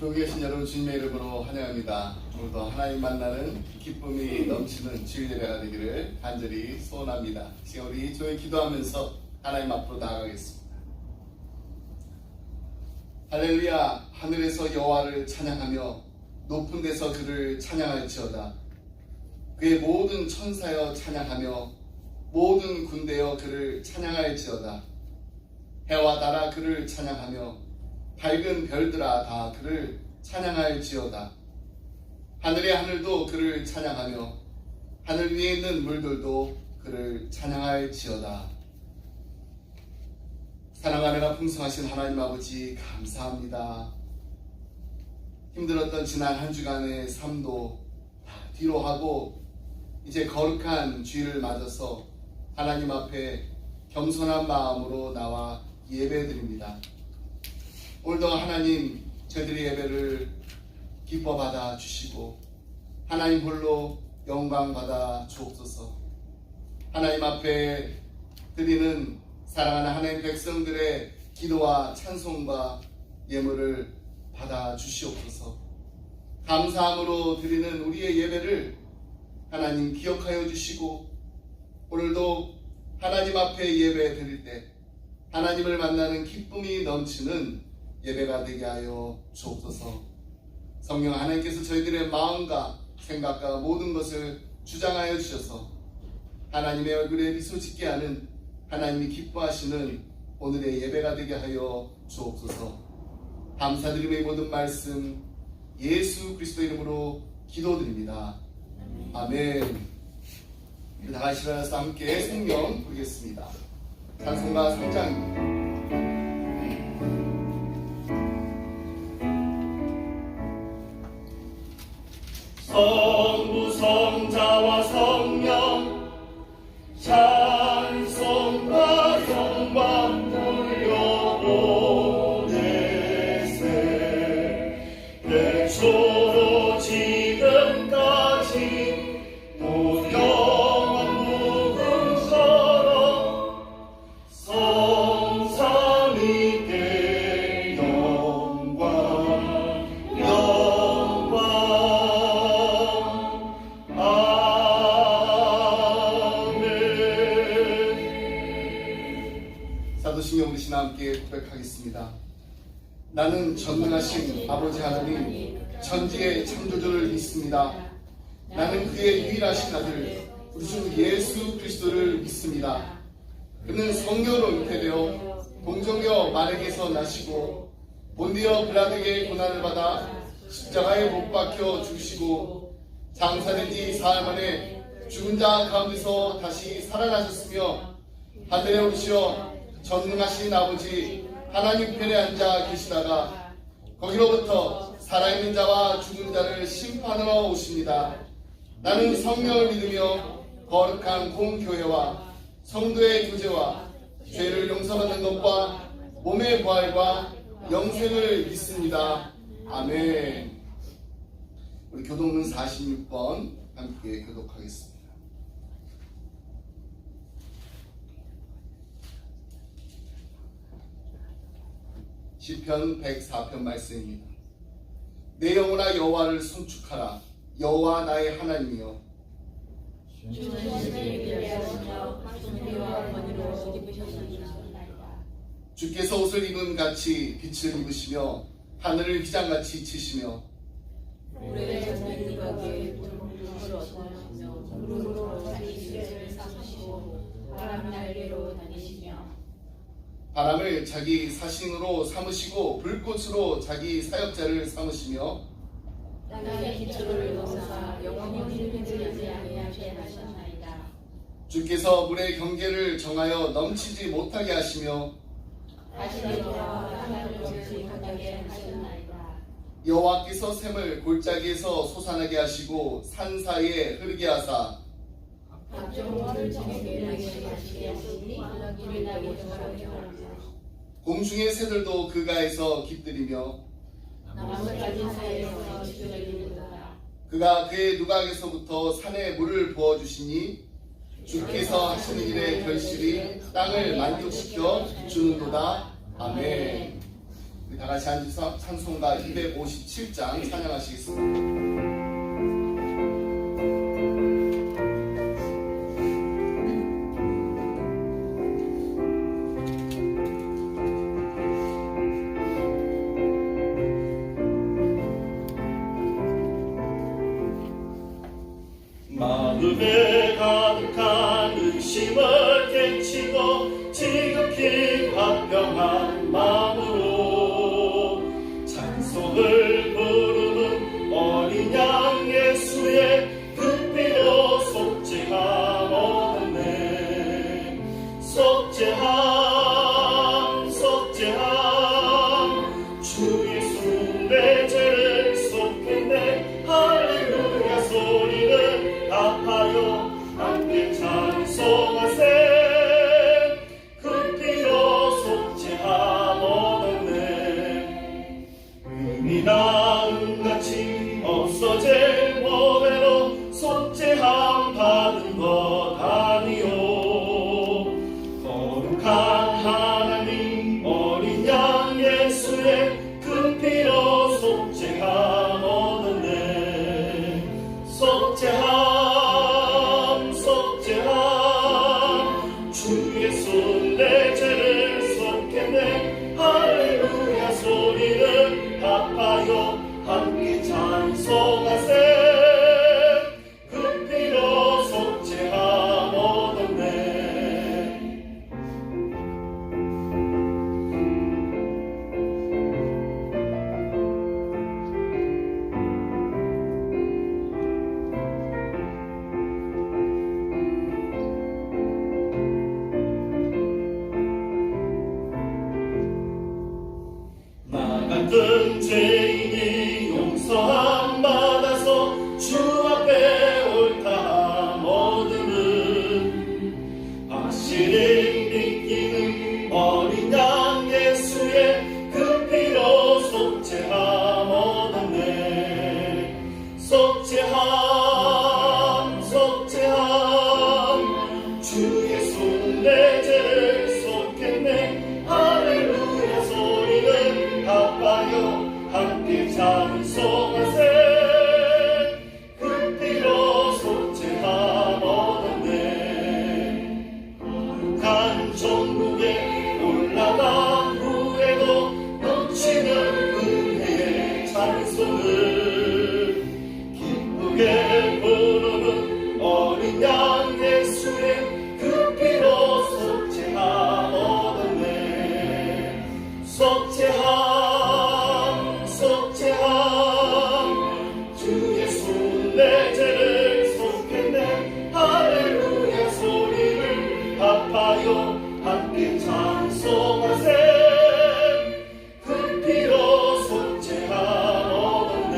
여기 계신 여러분 주님의 이름으로 환영합니다. 오늘도 하나님 만나는 기쁨이 넘치는 주일 예배가 되기를 간절히 소원합니다. 지금 우리 조용히 기도하면서 하나님 앞으로 나아가겠습니다. 할렐루야. 하늘에서 여호와를 찬양하며 높은 데서 그를 찬양할지어다. 그의 모든 천사여 찬양하며 모든 군대여 그를 찬양할지어다. 해와 달아 그를 찬양하며 밝은 별들아 다 그를 찬양할지어다. 하늘의 하늘도 그를 찬양하며 하늘 위에 있는 물들도 그를 찬양할지어다. 사랑하느라 풍성하신 하나님 아버지 감사합니다. 힘들었던 지난 한 주간의 삶도 다 뒤로 하고 이제 거룩한 주일을 맞아서 하나님 앞에 겸손한 마음으로 나와 예배드립니다. 오늘도 하나님 저희들의 예배를 기뻐 받아 주시고 하나님 홀로 영광 받아 주옵소서. 하나님 앞에 드리는 사랑하는 하나님 백성들의 기도와 찬송과 예물을 받아 주시옵소서. 감사함으로 드리는 우리의 예배를 하나님 기억하여 주시고 오늘도 하나님 앞에 예배 드릴 때 하나님을 만나는 기쁨이 넘치는 예배가 되게 하여 주옵소서. 성령 하나님께서 저희들의 마음과 생각과 모든 것을 주장하여 주셔서 하나님의 얼굴에 미소 짓게 하는 하나님이 기뻐하시는 오늘의 예배가 되게 하여 주옵소서. 감사드리며 이 모든 말씀 예수 그리스도 이름으로 기도드립니다. 아멘. 다 같이 일어나서 함께 성경 보겠습니다. 찬송가 3장입니다. 성부 성자와 성령 찬송과 영광 돌려보내세. 태초로 지금까지 무영한 무궁처럼 성삼위께 영광 사도신경 우리 신 함께 고백하겠습니다. 나는 전능하신 아버지 하나님 천지의 창조주를 믿습니다. 나는 그의 유일하신 아들 우리 주 예수 그리스도를 믿습니다. 그는 성령으로 잉태되어 동정녀 마리아에게서 나시고 본디어 빌라도에게 고난을 받아 십자가에 못 박혀 죽으시고 장사된 지 사흘 만에 죽은 자 가운데서 다시 살아나셨으며 하늘에 오르시어 전능하신 아버지 하나님 편에 앉아 계시다가 거기로부터 살아있는 자와 죽은 자를 심판하러 오십니다. 나는 성령을 믿으며 거룩한 공교회와 성도의 교제와 죄를 용서받는 것과 몸의 부활과 영생을 믿습니다. 아멘. 우리 교독문 46번 함께 교독하겠습니다. 시편 104편 말씀입니다. 내 영혼아 여호와를 송축하라. 여호와 나의 하나님이여. 주께서 옷을 입은 같이 빛을 입으시며 하늘을 기장같이 치시며 바람을 자기 사신으로 삼으시고 불꽃으로 자기 사역자를 삼으시며 땅의 기초를 놓으사 영원히 흔들리지 아니하게 하셨나이다. 주께서 물의 경계를 정하여 넘치지 못하게 하시며 다시 돌아와 땅을 넘치지 못하게 하셨나이다. 여호와께서 샘을 골짜기에서 솟아나게 하시고 산 사이에 흐르게 하사 각종 물을 정하게 하시게 하시니 이를 나게 하시며 공중의 새들도 그 가에서 깃들이며 나뭇가지 사이에서 지저귀는도다. 그가 그의 누각에서부터 산에 물을 부어주시니 주께서 하시는 일의 결실이 땅을 만족시켜 주는도다. 아멘. 다 같이 앉아서 찬송가 257장 찬양하시겠습니다. 마음에 가득한 의심을 깨치고 지극히 화평한 마음으로 찬송을 부르는 어린 양 예수의 그 피로 속죄함 얻었네. 속죄함 속죄함 주 예수 내 죄를 속했네. 할렐루야 소리를 합하여 함께 찬송하세. 그 피로 속죄함 얻었네. 금이나 은같이 없어질 몸에로 속죄함 받은 것 아니요. 거룩한 하나님 어린 양 예수의 그 피로 속죄함 얻었네. 속죄함 속죄함 주 예수 내 죄를 속했네. 할렐루야 소리를 합하여 함께 찬송하세. 그 피로 속죄함 얻었네. 나 같은 죄인이 용서함 받아서 주 앞에 옳다함 얻음은 확실히 믿기는 어린 양 예수의 그 피로 속죄함 얻었네. 속죄함 속죄함 주 예수 내 죄를 속했네. 할렐루야 소리를 합하여 함께 찬송하세. 그 피로 속죄함 얻었네. 거룩한 천국에 올라간 후에도 넘치는 은혜의 찬송을 기쁘게 부르는 어린 양 예수의 그 피로 속죄함 얻었네. 속죄함 속죄함 주 예수 내 죄를 속했네. 할렐루야 소리를 합하여 함께 찬송하세. 그 피로 속죄함 얻었네.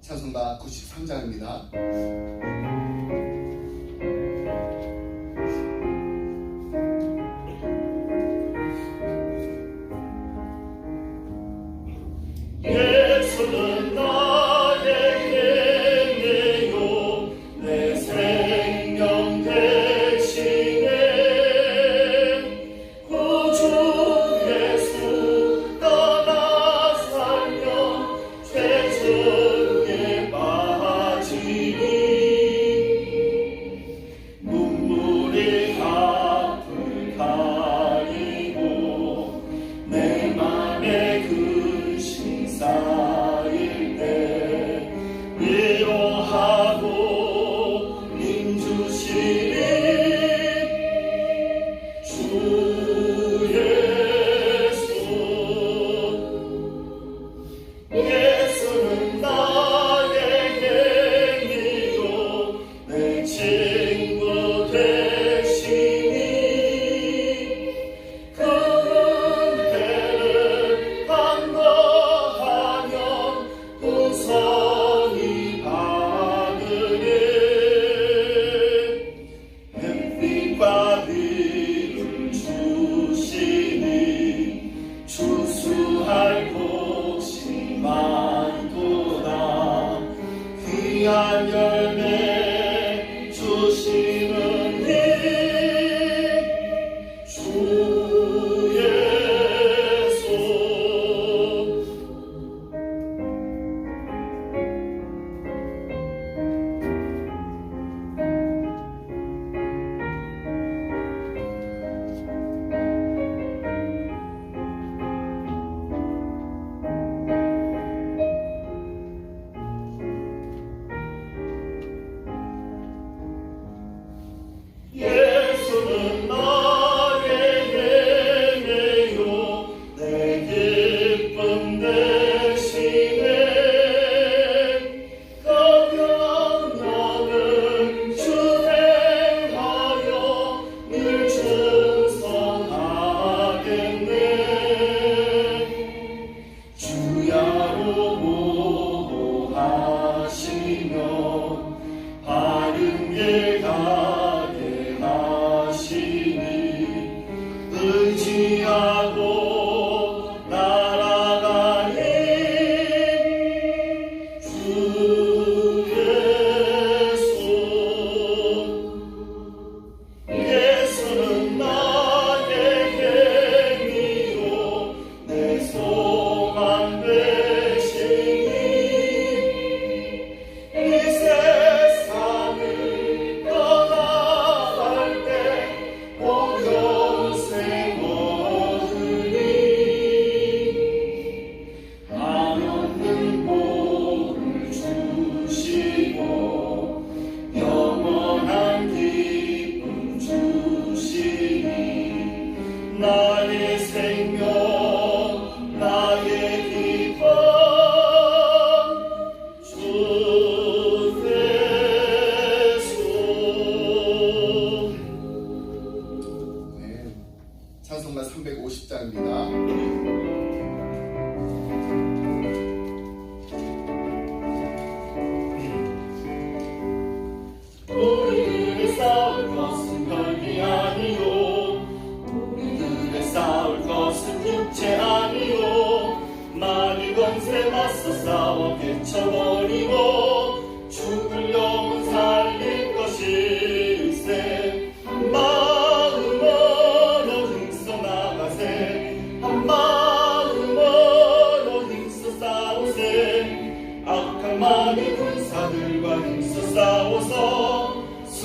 찬송가 93장입니다.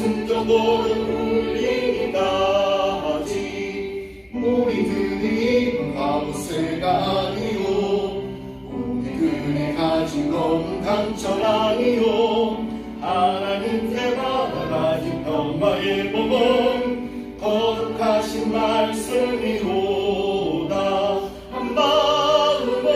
순종보름 울리기까지. 우리들이 바보새가 아니요 우리들이 가진 건 강천 아니요 하나님 대바라 가진 평화의 복음 거룩하신 말씀이로다. 한 마음으로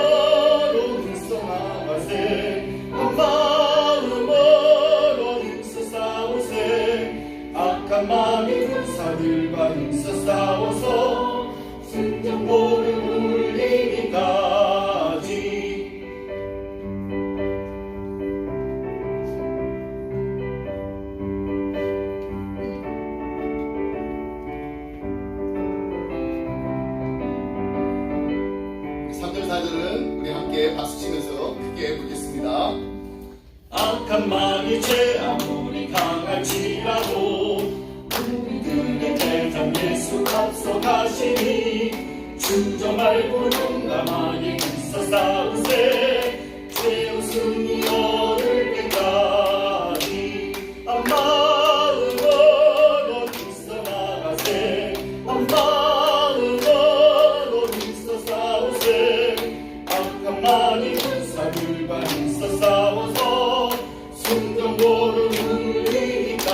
힘써 나가세 한 마음으로 힘써 싸우세 악한 마음이 군사들과 힘써 싸워서 순종보름 울리기까지. 삼절 4절은 우리 함께 박수치면서 크게 부르겠습니다. 악한 마음이 죄 아무리 강할지라도 우리들의 대장 예수 앞서가시니 주저 말고 용감하게 힘써 싸우세 죄의 승리 얻을 때까지. 한 마음으로 힘써 나가세 한 마음으로 힘써 싸우세 악한 마음이 군사들과 힘써 싸워서 순종보름 울리기까지.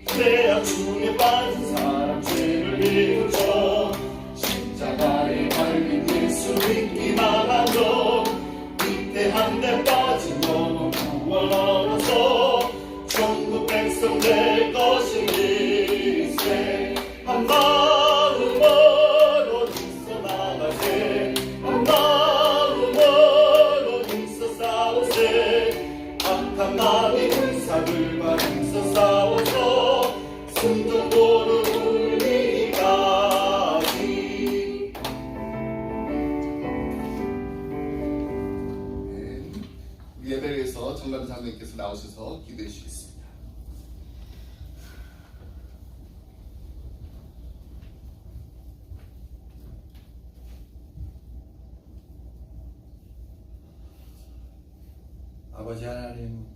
죄악 중에 빠진 사람 죄를 비우쳐 십자가에 달린 예수 믿기만 하죠. 위태한 데 빠진 영혼 구원 얻어서 천국 백성 될 것이니세. 한 마음으로 힘써 나가세 한 마음으로 힘써 싸우세 악한 마음이 군사들과 힘써 싸워서 순종보름 울리기까지. 우리 예배를 위해서 정감 장로님께서 나오셔서 기도해 주시겠습니다. 아버지 하나님,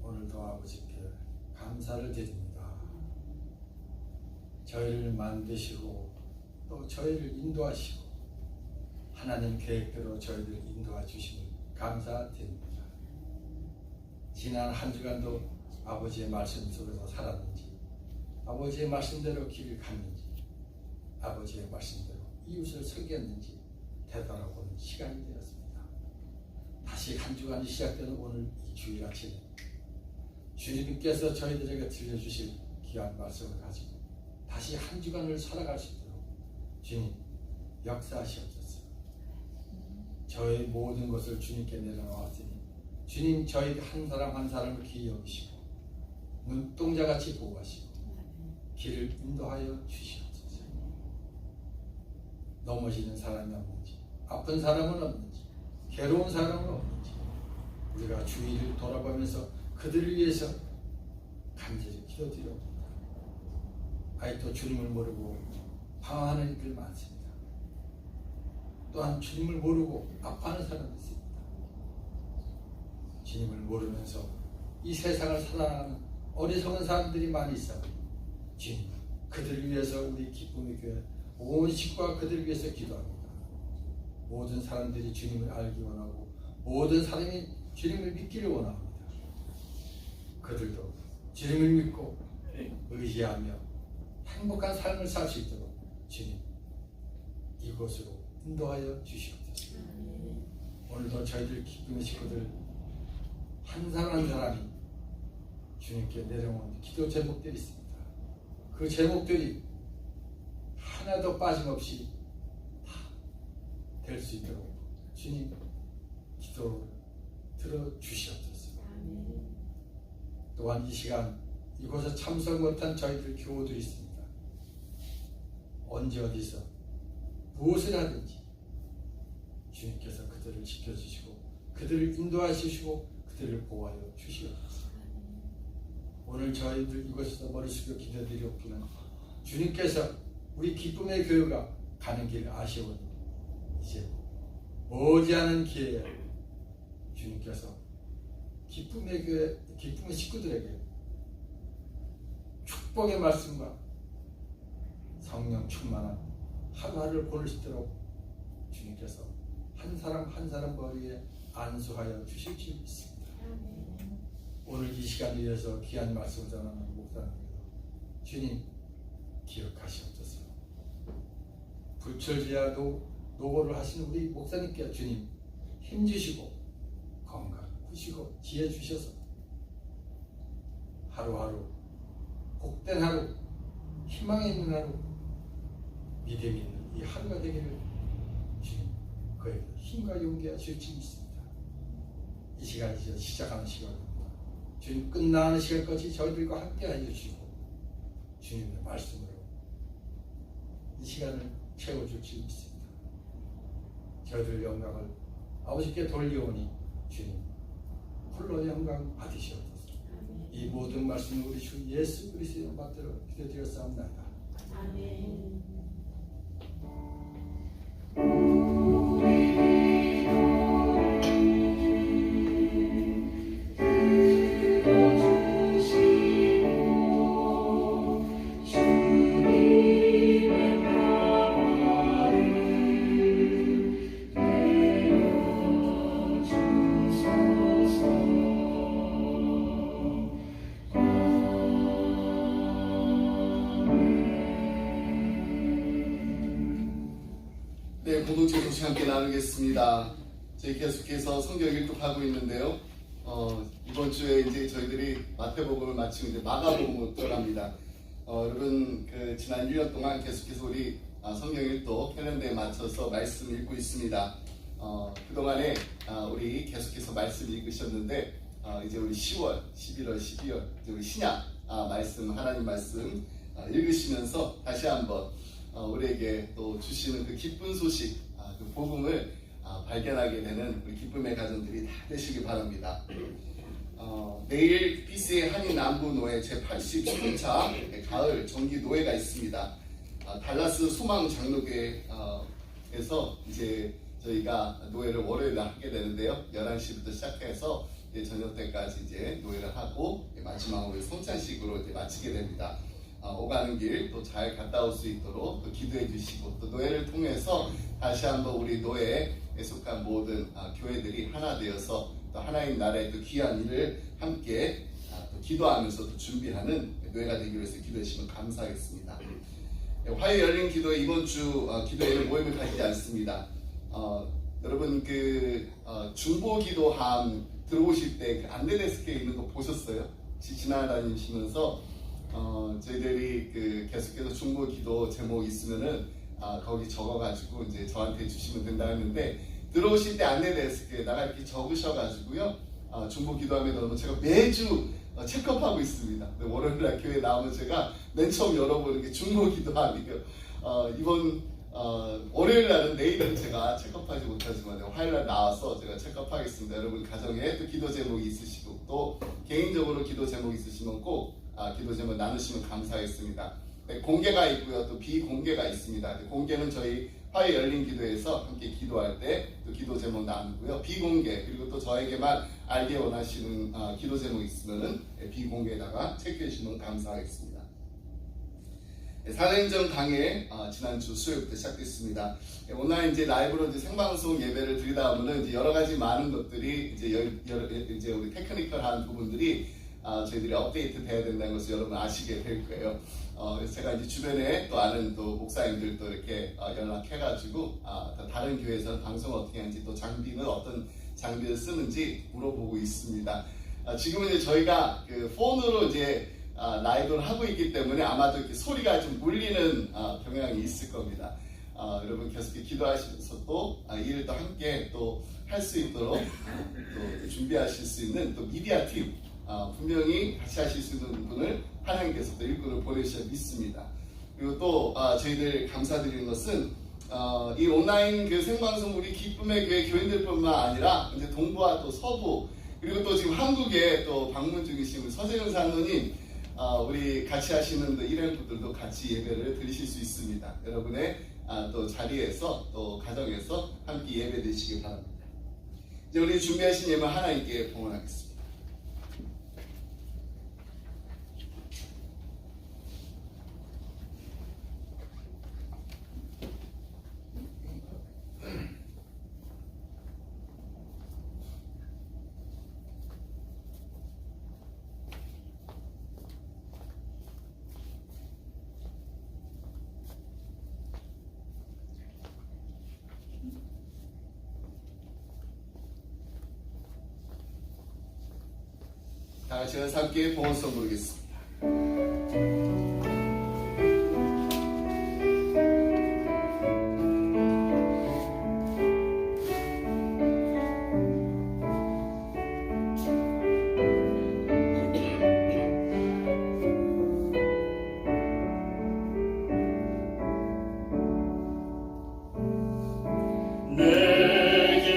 오늘도 아버지께 감사를 드립니다. 저희를 만드시고 또 저희를 인도하시고 하나님 계획대로 저희를 인도해 주시니 감사드립니다. 지난 한 주간도 아버지의 말씀 속에서 살았는지, 아버지의 말씀대로 길을 갔는지, 아버지의 말씀대로 이웃을 섬겼는지 되돌아보는 시간이 되었습니다. 다시 한 주간이 시작되는 오늘 이 주일 아침에 주님께서 저희들에게 들려주실 귀한 말씀을 가지고 다시 한 주간을 살아갈 수 있도록 주님 역사하시옵소서. 저희 모든 것을 주님께 내려놓았으니 주님 저희 한 사람 한 사람을 귀히 여기시고 눈동자같이 보호하시고 길을 인도하여 주시옵소서. 넘어지는 사람이 없는지, 아픈 사람은 없는지, 괴로운 사람은 없는지 우리가 주위를 돌아보면서 그들을 위해서 간절히 기도드립니다. 아직도 주님을 모르고 방황하는 이들 많습니다. 또한 주님을 모르고 아파하는 사람이 있습니다. 주님을 모르면서 이 세상을 살아가는 어리석은 사람들이 많이 있어요. 주님, 그들을 위해서 우리 기쁨의 교회 온 식구가 그들을 위해서 기도합니다. 모든 사람들이 주님을 알기 원하고 모든 사람이 주님을 믿기를 원합니다. 그들도 주님을 믿고 의지하며 행복한 삶을 살 수 있도록 주님 이곳으로 인도하여 주시옵소서. 오늘도 저희들 기쁨의 식구들 한 사람 한 사람이 주님께 내려온 기도 제목들이 있습니다. 그 제목들이 하나도 빠짐없이 될 수 있도록 주님 기도 들어주시옵소서. 또한 이 시간 이곳에 참석 못한 저희들 교우들이 있습니다. 언제 어디서 무엇을 하든지 주님께서 그들을 지켜주시고 그들을 인도하시고 그들을 보호하여 주시옵소서. 오늘 저희들 이곳에서 머리 숙여 기도드리옵기는 주님께서 우리 기쁨의 교회가 가는 길 아쉬우니 이제 머지않은 기회에 주님께서 기쁨의 교회, 기쁨의 식구들에게 축복의 말씀과 성령 충만한 하루하루를 보낼 수 있도록 주님께서 한 사람 한 사람 머리에 안수하여 주실 줄 믿습니다. 오늘 이 시간을 위해서 귀한 말씀을 전하는 목사님께도 주님 기억하시옵소서. 불철주야 노고를 하시는 우리 목사님께 주님 힘주시고 건강 주시고 지혜 주셔서 하루하루 복된 하루, 희망이 있는 하루, 믿음이 있는 이 하루가 되기를 주님 그에게 힘과 용기가 주실 믿습니다. 이 시간이 이제 시작하는 시간입니다. 주님 끝나는 시간까지 저희들과 함께 해주시고 주님의 말씀으로 이 시간을 채워줄 줄 믿습니다. 저희들 영광을 아버지께 돌려오니 주님 홀로 영광 받으시옵소서. 이 모든 말씀을 우리 주 예수 그리스도의 받들어 기도드렸사옵나이다. 아멘. 네, 공동체 소식 함께 나누겠습니다. 저희 계속해서 성경 일독하고 있는데요. 이번 주에 이제 저희들이 마태복음을 마치고 이제 마가복음으로 들어갑니다. 여러분 지난 1년 동안 계속해서 우리 성경 일독 캘린더에 맞춰서 말씀 읽고 있습니다. 그동안에 우리 계속해서 말씀 읽으셨는데 이제 우리 10월, 11월, 12월 이제 우리 신약 말씀 하나님 말씀 읽으시면서 다시 한번 우리에게 또 주시는 그 기쁜 소식, 그 복음을 발견하게 되는 우리 기쁨의 가정들이 다 되시기 바랍니다. 내일 BC의 한인 남부 노예 제87차 가을 정기 노예가 있습니다. 달라스 소망 장로교회에서 이제 저희가 노예를 월요일에 하게 되는데요. 11시부터 시작해서 저녁 때까지 이제 노예를 하고 마지막으로 성찬식으로 이제 마치게 됩니다. 오가는 길 또 잘 갔다 올 수 있도록 또 기도해 주시고 또 노예를 통해서 다시 한번 우리 노예에 속한 모든 교회들이 하나 되어서 또 하나님 나라의 또 귀한 일을 함께 또 기도하면서 또 준비하는 노예가 되기 위해서 기도해 주시면 감사하겠습니다. 화요 열린 기도회 이번 주 기도회는 모임을 가지지 않습니다. 여러분 중보 기도함 들어오실 때 안내 데스크에 있는 거 보셨어요? 지나다니시면서 저희들이 계속해서 중보 기도 제목 있으면은 거기 적어가지고 이제 저한테 주시면 된다 했는데 들어오실 때 안내 데스크에다가 이렇게 적으셔가지고요 중보 기도함에 넣으면 제가 매주 체크업하고 있습니다. 월요일날 교회 나오면 제가 맨 처음 열어보는 게 중보 기도함이고요. 이번 월요일날은 내일은 제가 체크업하지 못하지만 화요일날 나와서 제가 체크업하겠습니다. 여러분 가정에 또 기도 제목이 있으시고 또 개인적으로 기도 제목 있으시면 꼭 기도 제목 나누시면 감사하겠습니다. 공개가 있고요. 또 비공개가 있습니다. 공개는 저희 화요 열린 기도에서 함께 기도할 때 또 기도 제목 나누고요. 비공개 그리고 또 저에게만 알게 원하시는 기도 제목 있으면은 비공개에다가 체크해 주시면 감사하겠습니다. 사도행전 강의 지난주 수요일부터 시작됐습니다. 온라인 이제 라이브로 이제 생방송 예배를 드리다 보면 이제 여러 가지 많은 것들이 이제 우리 테크니컬한 부분들이 저희들이 업데이트 돼야 된다는 것을 여러분 아시게 될 거예요. 그래서 제가 이제 주변에 또 아는 또 목사님들도 이렇게 연락해가지고 다른 교회에서는 방송을 어떻게 하는지 또 장비는 어떤 장비를 쓰는지 물어보고 있습니다. 지금은 이제 저희가 폰으로 이제 라이브를 하고 있기 때문에 아마도 이렇게 소리가 좀 물리는 경향이 있을 겁니다. 여러분 계속 기도하시면서 또 일을 또 함께 또 할 수 있도록 또 준비하실 수 있는 또 미디어 팀 분명히 같이 하실 수 있는 분을 하나님께서 또 일꾼을 보내주셔야 믿습니다. 그리고 또 저희들 감사드리는 것은 이 온라인 생방송 우리 기쁨의 교회 교인들뿐만 아니라 이제 동부와 또 서부 그리고 또 지금 한국에 또 방문 중이신 우리 서재윤 사모님 우리 같이 하시는 일행분들도 같이 예배를 드리실 수 있습니다. 여러분의 또 자리에서 또 가정에서 함께 예배 드리시기 바랍니다. 이제 우리 준비하신 예물 하나님께 봉헌하겠습니다. 다 같이 함께 봉헌송 부르겠습니다. 내게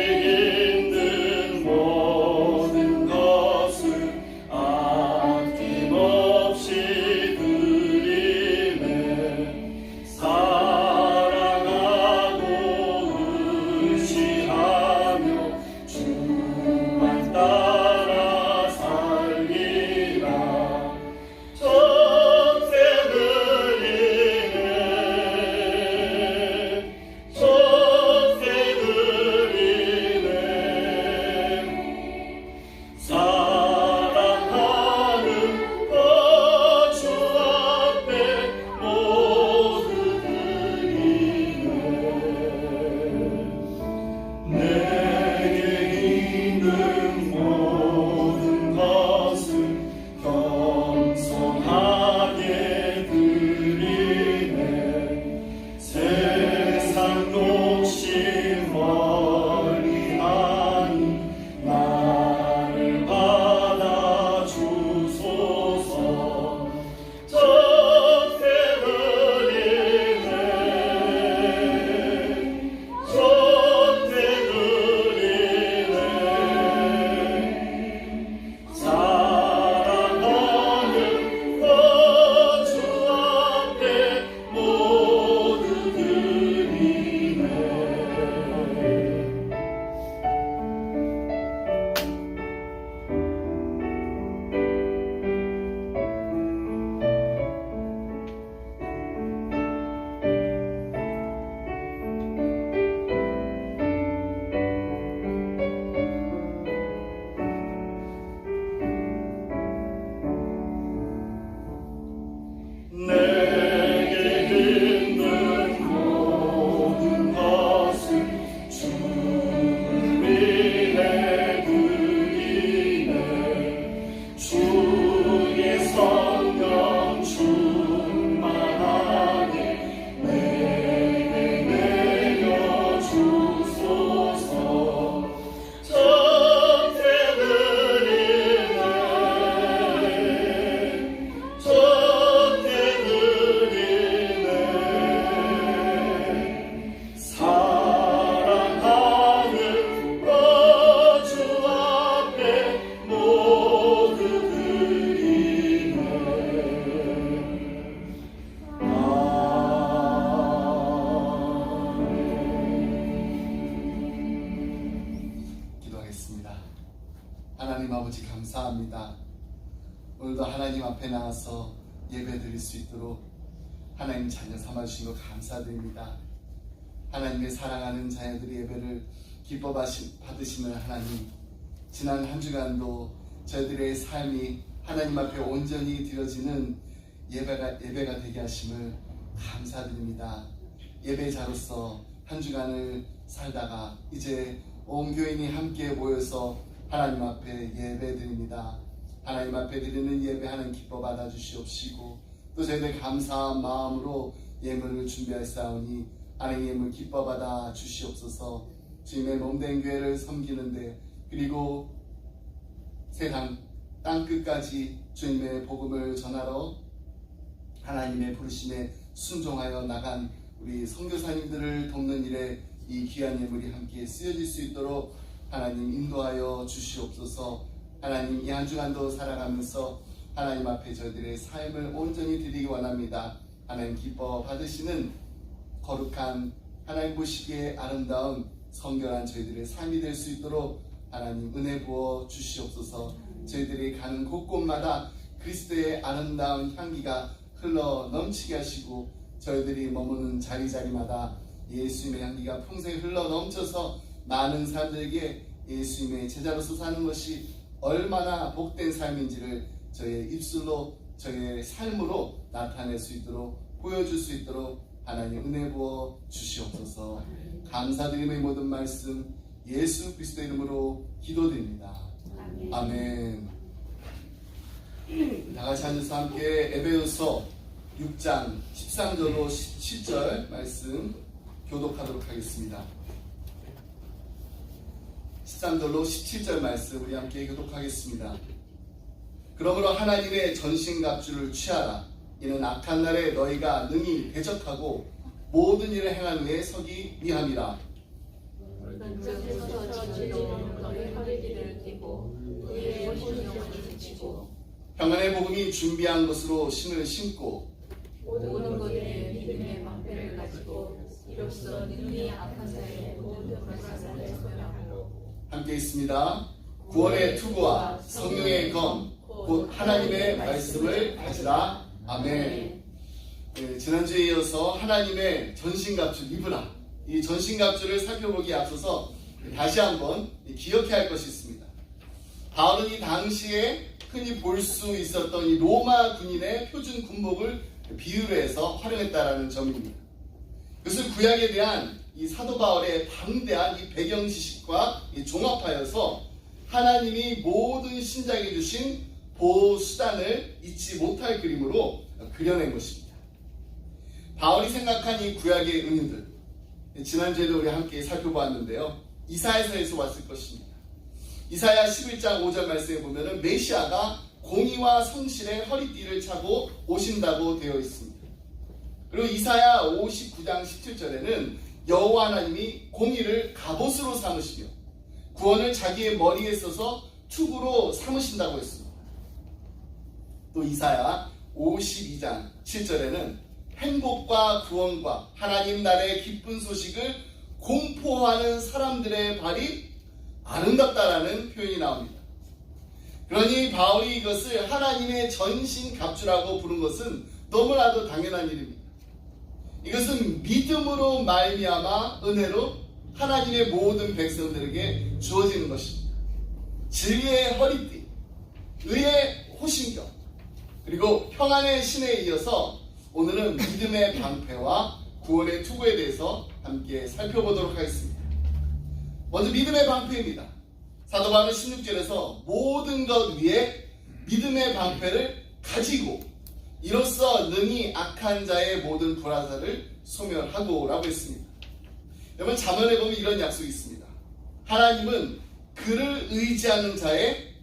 있는 모든 것을 아낌없이 드리네. 사랑하고 의지하며 주만 따라 살리라. 전세 드리네. 사랑하는 거주 앞에 모두 드리네. 내게 있는 모든 것을 겸손하게 드리네. 세상 욕심 멀리하니 나를 받아주소서. 전세 드리네. 전세 드리네. 사랑하는 거주 앞에 모두 드리네. 내게 있는 모든 것을 주를 위해 드리네. 주의 성령 충만하게 내게 내려주소서. 전세 드리네. 전세 드리네. 사랑하는 거주 앞에 모두 드리네. 기도하겠습니다. 하나님 아버지 감사합니다. 오늘도 하나님 앞에 나와서 예배 드릴 수 있도록 하나님 자녀 삼아주신 것 감사드립니다. 하나님의 사랑하는 자녀들의 예배를 기뻐 받으시는 하나님, 지난 한 주간도 저희들의 삶이 하나님 앞에 온전히 드려지는 예배가 되게 하심을 감사드립니다. 예배자로서 한 주간을 살다가 이제 온 교인이 함께 모여서 하나님 앞에 예배 드립니다. 하나님 앞에 드리는 예배 하나님 기뻐 받아 주시옵시고, 또 저희들 감사한 마음으로 예물을 준비하였사오니 하나님 예물 기뻐 받아 주시옵소서. 주님의 몸된 교회를 섬기는데, 그리고 세상 땅끝까지 주님의 복음을 전하러 하나님의 부르심에 순종하여 나간 우리 선교사님들을 돕는 일에 이 귀한 예물이 함께 쓰여질 수 있도록 하나님 인도하여 주시옵소서. 하나님 이 한 주간도 살아가면서 하나님 앞에 저희들의 삶을 온전히 드리기 원합니다. 하나님 기뻐 받으시는 거룩한 하나님 보시기에 아름다운 성결한 저희들의 삶이 될 수 있도록 하나님 은혜 부어 주시옵소서. 저희들이 가는 곳곳마다 그리스도의 아름다운 향기가 흘러 넘치게 하시고, 저희들이 머무는 자리자리마다 예수님의 향기가 평생 흘러 넘쳐서 많은 사람들에게 예수님의 제자로서 사는 것이 얼마나 복된 삶인지를 저희의 입술로, 저희의 삶으로 나타낼 수 있도록, 보여줄 수 있도록 하나님 은혜 부어 주시옵소서. 감사드림의 모든 말씀 예수 그리스도 이름으로 기도드립니다. 아멘. 다 같이 앉아서 함께 에베소서 6장 13절로 17절 말씀 교독하도록 하겠습니다. 13절로 17절 말씀 우리 함께 교독하겠습니다. 그러므로 하나님의 전신갑주를 취하라. 이는 악한 날에 너희가 능히 대적하고 모든 일을 행한 후에 서기 위함이라. 평안의 복음이 준비한 것으로 신을 신고 모든 것에 믿음의 방패를 가지고 이로써 능히 악한 자의 모든 불사를 소멸하고 함께 있습니다. 구원의 투구와 성령의 검 곧 하나님의 말씀을 가지라. 아멘. 네, 지난주에 이어서 하나님의 전신갑주 입으라. 이 전신갑주를 살펴보기에 앞서서 다시 한번 기억해야 할 것이 있습니다. 바울은 이 당시에 흔히 볼 수 있었던 이 로마 군인의 표준 군복을 비유로 해서 활용했다라는 점입니다. 그것을 구약에 대한 이 사도 바울의 방대한 이 배경 지식과 이 종합하여서 하나님이 모든 신자에게 주신 보호 수단을 잊지 못할 그림으로 그려낸 것입니다. 바울이 생각한 이 구약의 은유들, 지난주에도 우리 함께 살펴보았는데요. 이사야서에서 왔을 것입니다. 이사야 11장 5절 말씀에 보면은 메시아가 공의와 성실의 허리띠를 차고 오신다고 되어 있습니다. 그리고 이사야 59장 17절에는 여호와 하나님이 공의를 갑옷으로 삼으시며 구원을 자기의 머리에 써서 투구로 삼으신다고 했습니다. 또 이사야 52장 7절에는 행복과 구원과 하나님 나라의 기쁜 소식을 공포하는 사람들의 발이 아름답다라는 표현이 나옵니다. 그러니 바울이 이것을 하나님의 전신갑주라고 부른 것은 너무나도 당연한 일입니다. 이것은 믿음으로 말미암아 은혜로 하나님의 모든 백성들에게 주어지는 것입니다. 진리의 허리띠, 의의 호신경, 그리고 평안의 신에 이어서 오늘은 믿음의 방패와 구원의 투구에 대해서 함께 살펴보도록 하겠습니다. 먼저 믿음의 방패입니다. 사도 바울은 16절에서 모든 것 위에 믿음의 방패를 가지고 이로써 능히 악한 자의 모든 불화살을 소멸하고 라고 했습니다. 여러분 잠언에 보면 이런 약속이 있습니다. 하나님은 그를 의지하는 자의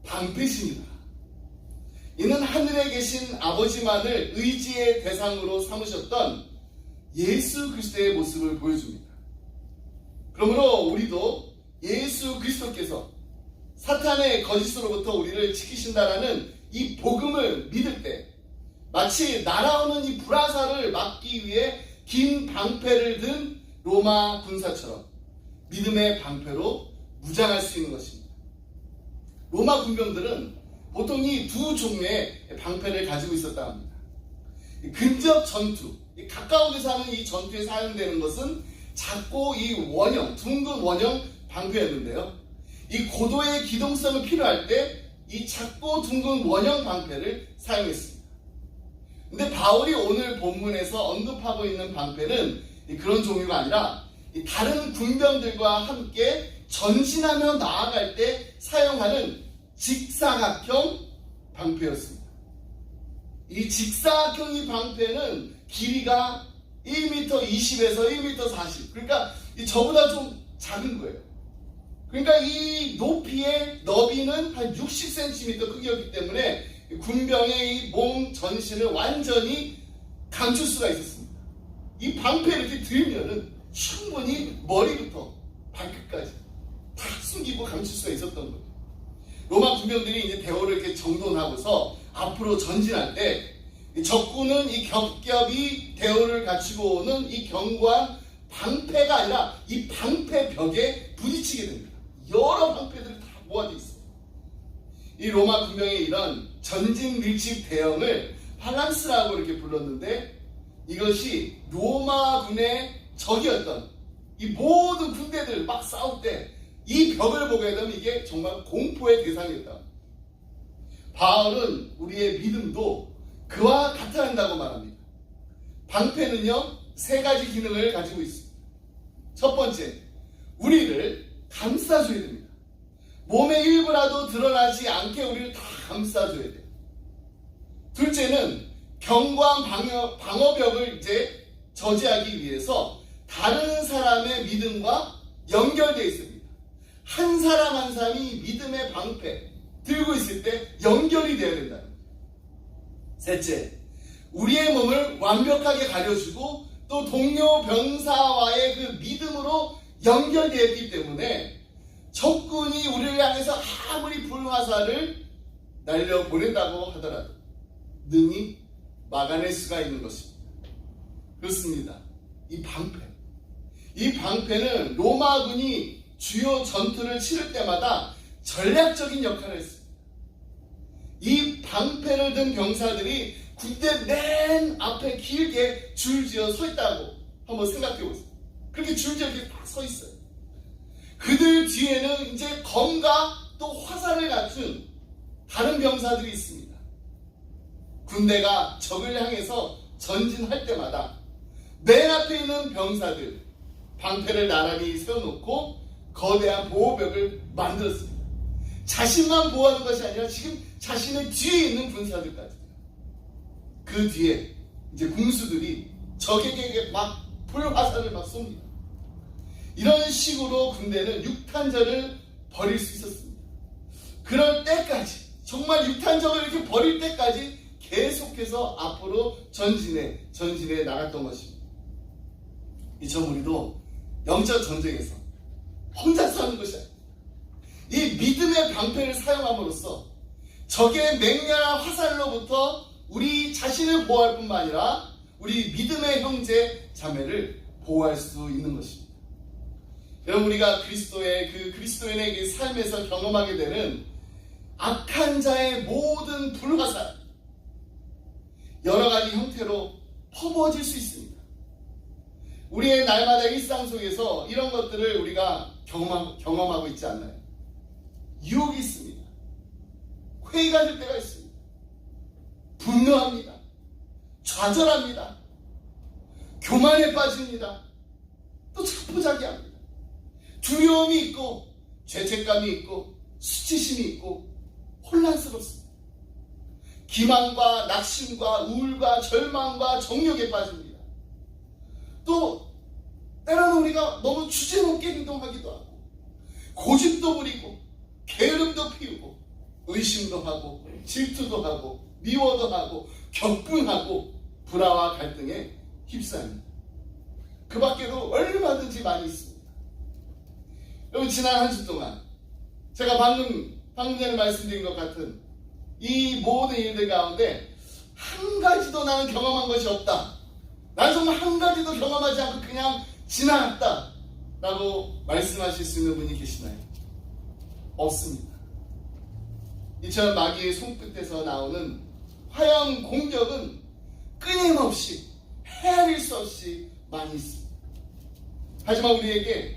방패십니다. 이는 하늘에 계신 아버지만을 의지의 대상으로 삼으셨던 예수 그리스도의 모습을 보여줍니다. 그러므로 우리도 예수 그리스도께서 사탄의 거짓으로부터 우리를 지키신다라는 이 복음을 믿을 때 마치 날아오는 이 불화살을 막기 위해 긴 방패를 든 로마 군사처럼 믿음의 방패로 무장할 수 있는 것입니다. 로마 군병들은 보통 이 두 종류의 방패를 가지고 있었다 합니다. 근접 전투, 가까운 데서 하는 이 전투에 사용되는 것은 작고 이 원형, 둥근 원형 방패였는데요. 이 고도의 기동성이 필요할 때 이 작고 둥근 원형 방패를 사용했습니다. 근데 바울이 오늘 본문에서 언급하고 있는 방패는 그런 종류가 아니라 다른 군병들과 함께 전진하며 나아갈 때 사용하는 직사각형 방패였습니다. 이 직사각형 이 방패는 길이가 1m 20에서 1m 40, 그러니까 저보다 좀 작은 거예요. 그러니까 이 높이의 너비는 한 60cm 크기였기 때문에 군병의 이 몸 전신을 완전히 감출 수가 있었습니다. 이 방패를 이렇게 들면은 충분히 머리부터 발끝까지 다 숨기고 감출 수가 있었던 거예요. 로마 군병들이 이제 대오를 이렇게 정돈하고서 앞으로 전진할 때 적군은 이 겹겹이 대오를 갖추고 오는 이 견고한 방패가 아니라 이 방패 벽에 부딪히게 됩니다. 여러 방패들이 다 모아져 있습니다. 이 로마 군병의 이런 전진 밀집 대형을 팔랑스라고 이렇게 불렀는데 이것이 로마군의 적이었던 이 모든 군대들 막 싸울 때 이 벽을 보게 되면 이게 정말 공포의 대상이었다. 바울은 우리의 믿음도 그와 같아야 한다고 말합니다. 방패는요 3가지 기능을 가지고 있습니다. 첫 번째, 우리를 감싸줘야 됩니다. 몸의 일부라도 드러나지 않게 우리를 다 감싸줘야 돼요. 둘째는 경관 방어벽을 이제 저지하기 위해서 다른 사람의 믿음과 연결되어 있습니다. 한 사람 한 사람이 믿음의 방패 들고 있을 때 연결이 되어야 된다는 거예요. 셋째, 우리의 몸을 완벽하게 가려주고 또 동료 병사와의 그 믿음으로 연결되었기 때문에 적군이 우리를 향해서 아무리 불화살을 날려보낸다고 하더라도 능히 막아낼 수가 있는 것입니다. 그렇습니다. 이 방패는 로마군이 주요 전투를 치를 때마다 전략적인 역할을 했습니다. 이 방패를 든 병사들이 군대 맨 앞에 길게 줄지어 서 있다고 한번 생각해 보세요. 그렇게 줄지어 이렇게 딱 서 있어요. 그들 뒤에는 이제 검과 또 화살을 갖춘 다른 병사들이 있습니다. 군대가 적을 향해서 전진할 때마다 맨 앞에 있는 병사들 방패를 나란히 세워놓고 거대한 보호벽을 만들었습니다. 자신만 보호하는 것이 아니라 지금 자신의 뒤에 있는 군사들까지, 그 뒤에 이제 군수들이 적에게 막 불화살을 막 쏩니다. 이런 식으로 군대는 육탄전을 벌일 수 있었습니다. 그럴 때까지, 정말 육탄전을 이렇게 벌일 때까지 계속해서 앞으로 전진해 나갔던 것입니다. 이처럼 우리도 영적 전쟁에서 혼자 싸우는 것이 아닙니다. 이 믿음의 방패를 사용함으로써 적의 맹렬한 화살로부터 우리 자신을 보호할 뿐만 아니라 우리 믿음의 형제 자매를 보호할 수 있는 것입니다. 여러분, 우리가 그리스도인의 삶에서 경험하게 되는 악한 자의 모든 불화살, 여러 가지 형태로 퍼부어질 수 있습니다. 우리의 날마다 일상 속에서 이런 것들을 우리가 경험하고 있지 않나요? 유혹이 있습니다. 회의가 될 때가 있습니다. 분노합니다. 좌절합니다. 교만에 빠집니다. 또 자포자기합니다. 두려움이 있고 죄책감이 있고 수치심이 있고 혼란스럽습니다. 기만과 낙심과 우울과 절망과 정욕에 빠집니다. 또 때로는 우리가 너무 주제넘게 행동하기도 하고 고집도 부리고 게으름도 피우고 의심도 하고 질투도 하고 미워도 하고 격분하고 불화와 갈등에 휩싸입니다. 그 밖에도 얼마든지 많이 있습니다. 여러분, 지난 한 주 동안 제가 방금 전에 말씀드린 것 같은 이 모든 일들 가운데 한 가지도 나는 경험한 것이 없다, 난 정말 한 가지도 경험하지 않고 그냥 지나갔다 라고 말씀하실 수 있는 분이 계시나요? 없습니다. 이처럼 마귀의 손끝에서 나오는 화염 공격은 끊임없이 헤아릴 수 없이 많이 있습니다. 하지만 우리에게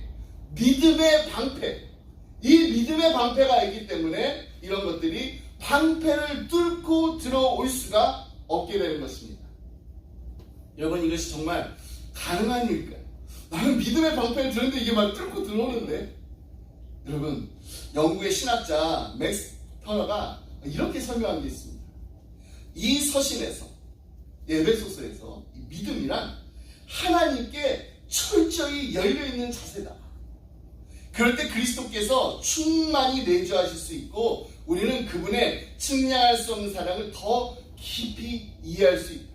믿음의 방패, 이 믿음의 방패가 있기 때문에 이런 것들이 방패를 뚫고 들어올 수가 없게 되는 것입니다. 여러분, 이것이 정말 가능한 일일까요? 나는 믿음의 방패를 들었는데 이게 막 뚫고 들어오는데. 여러분, 영국의 신학자 맥스 터너가 이렇게 설명한 게 있습니다. 이 서신에서, 에베소서에서 이 믿음이란 하나님께 철저히 열려있는 자세다. 그럴 때 그리스도께서 충만히 내주하실 수 있고 우리는 그분의 측량할 수 없는 사랑을 더 깊이 이해할 수 있다.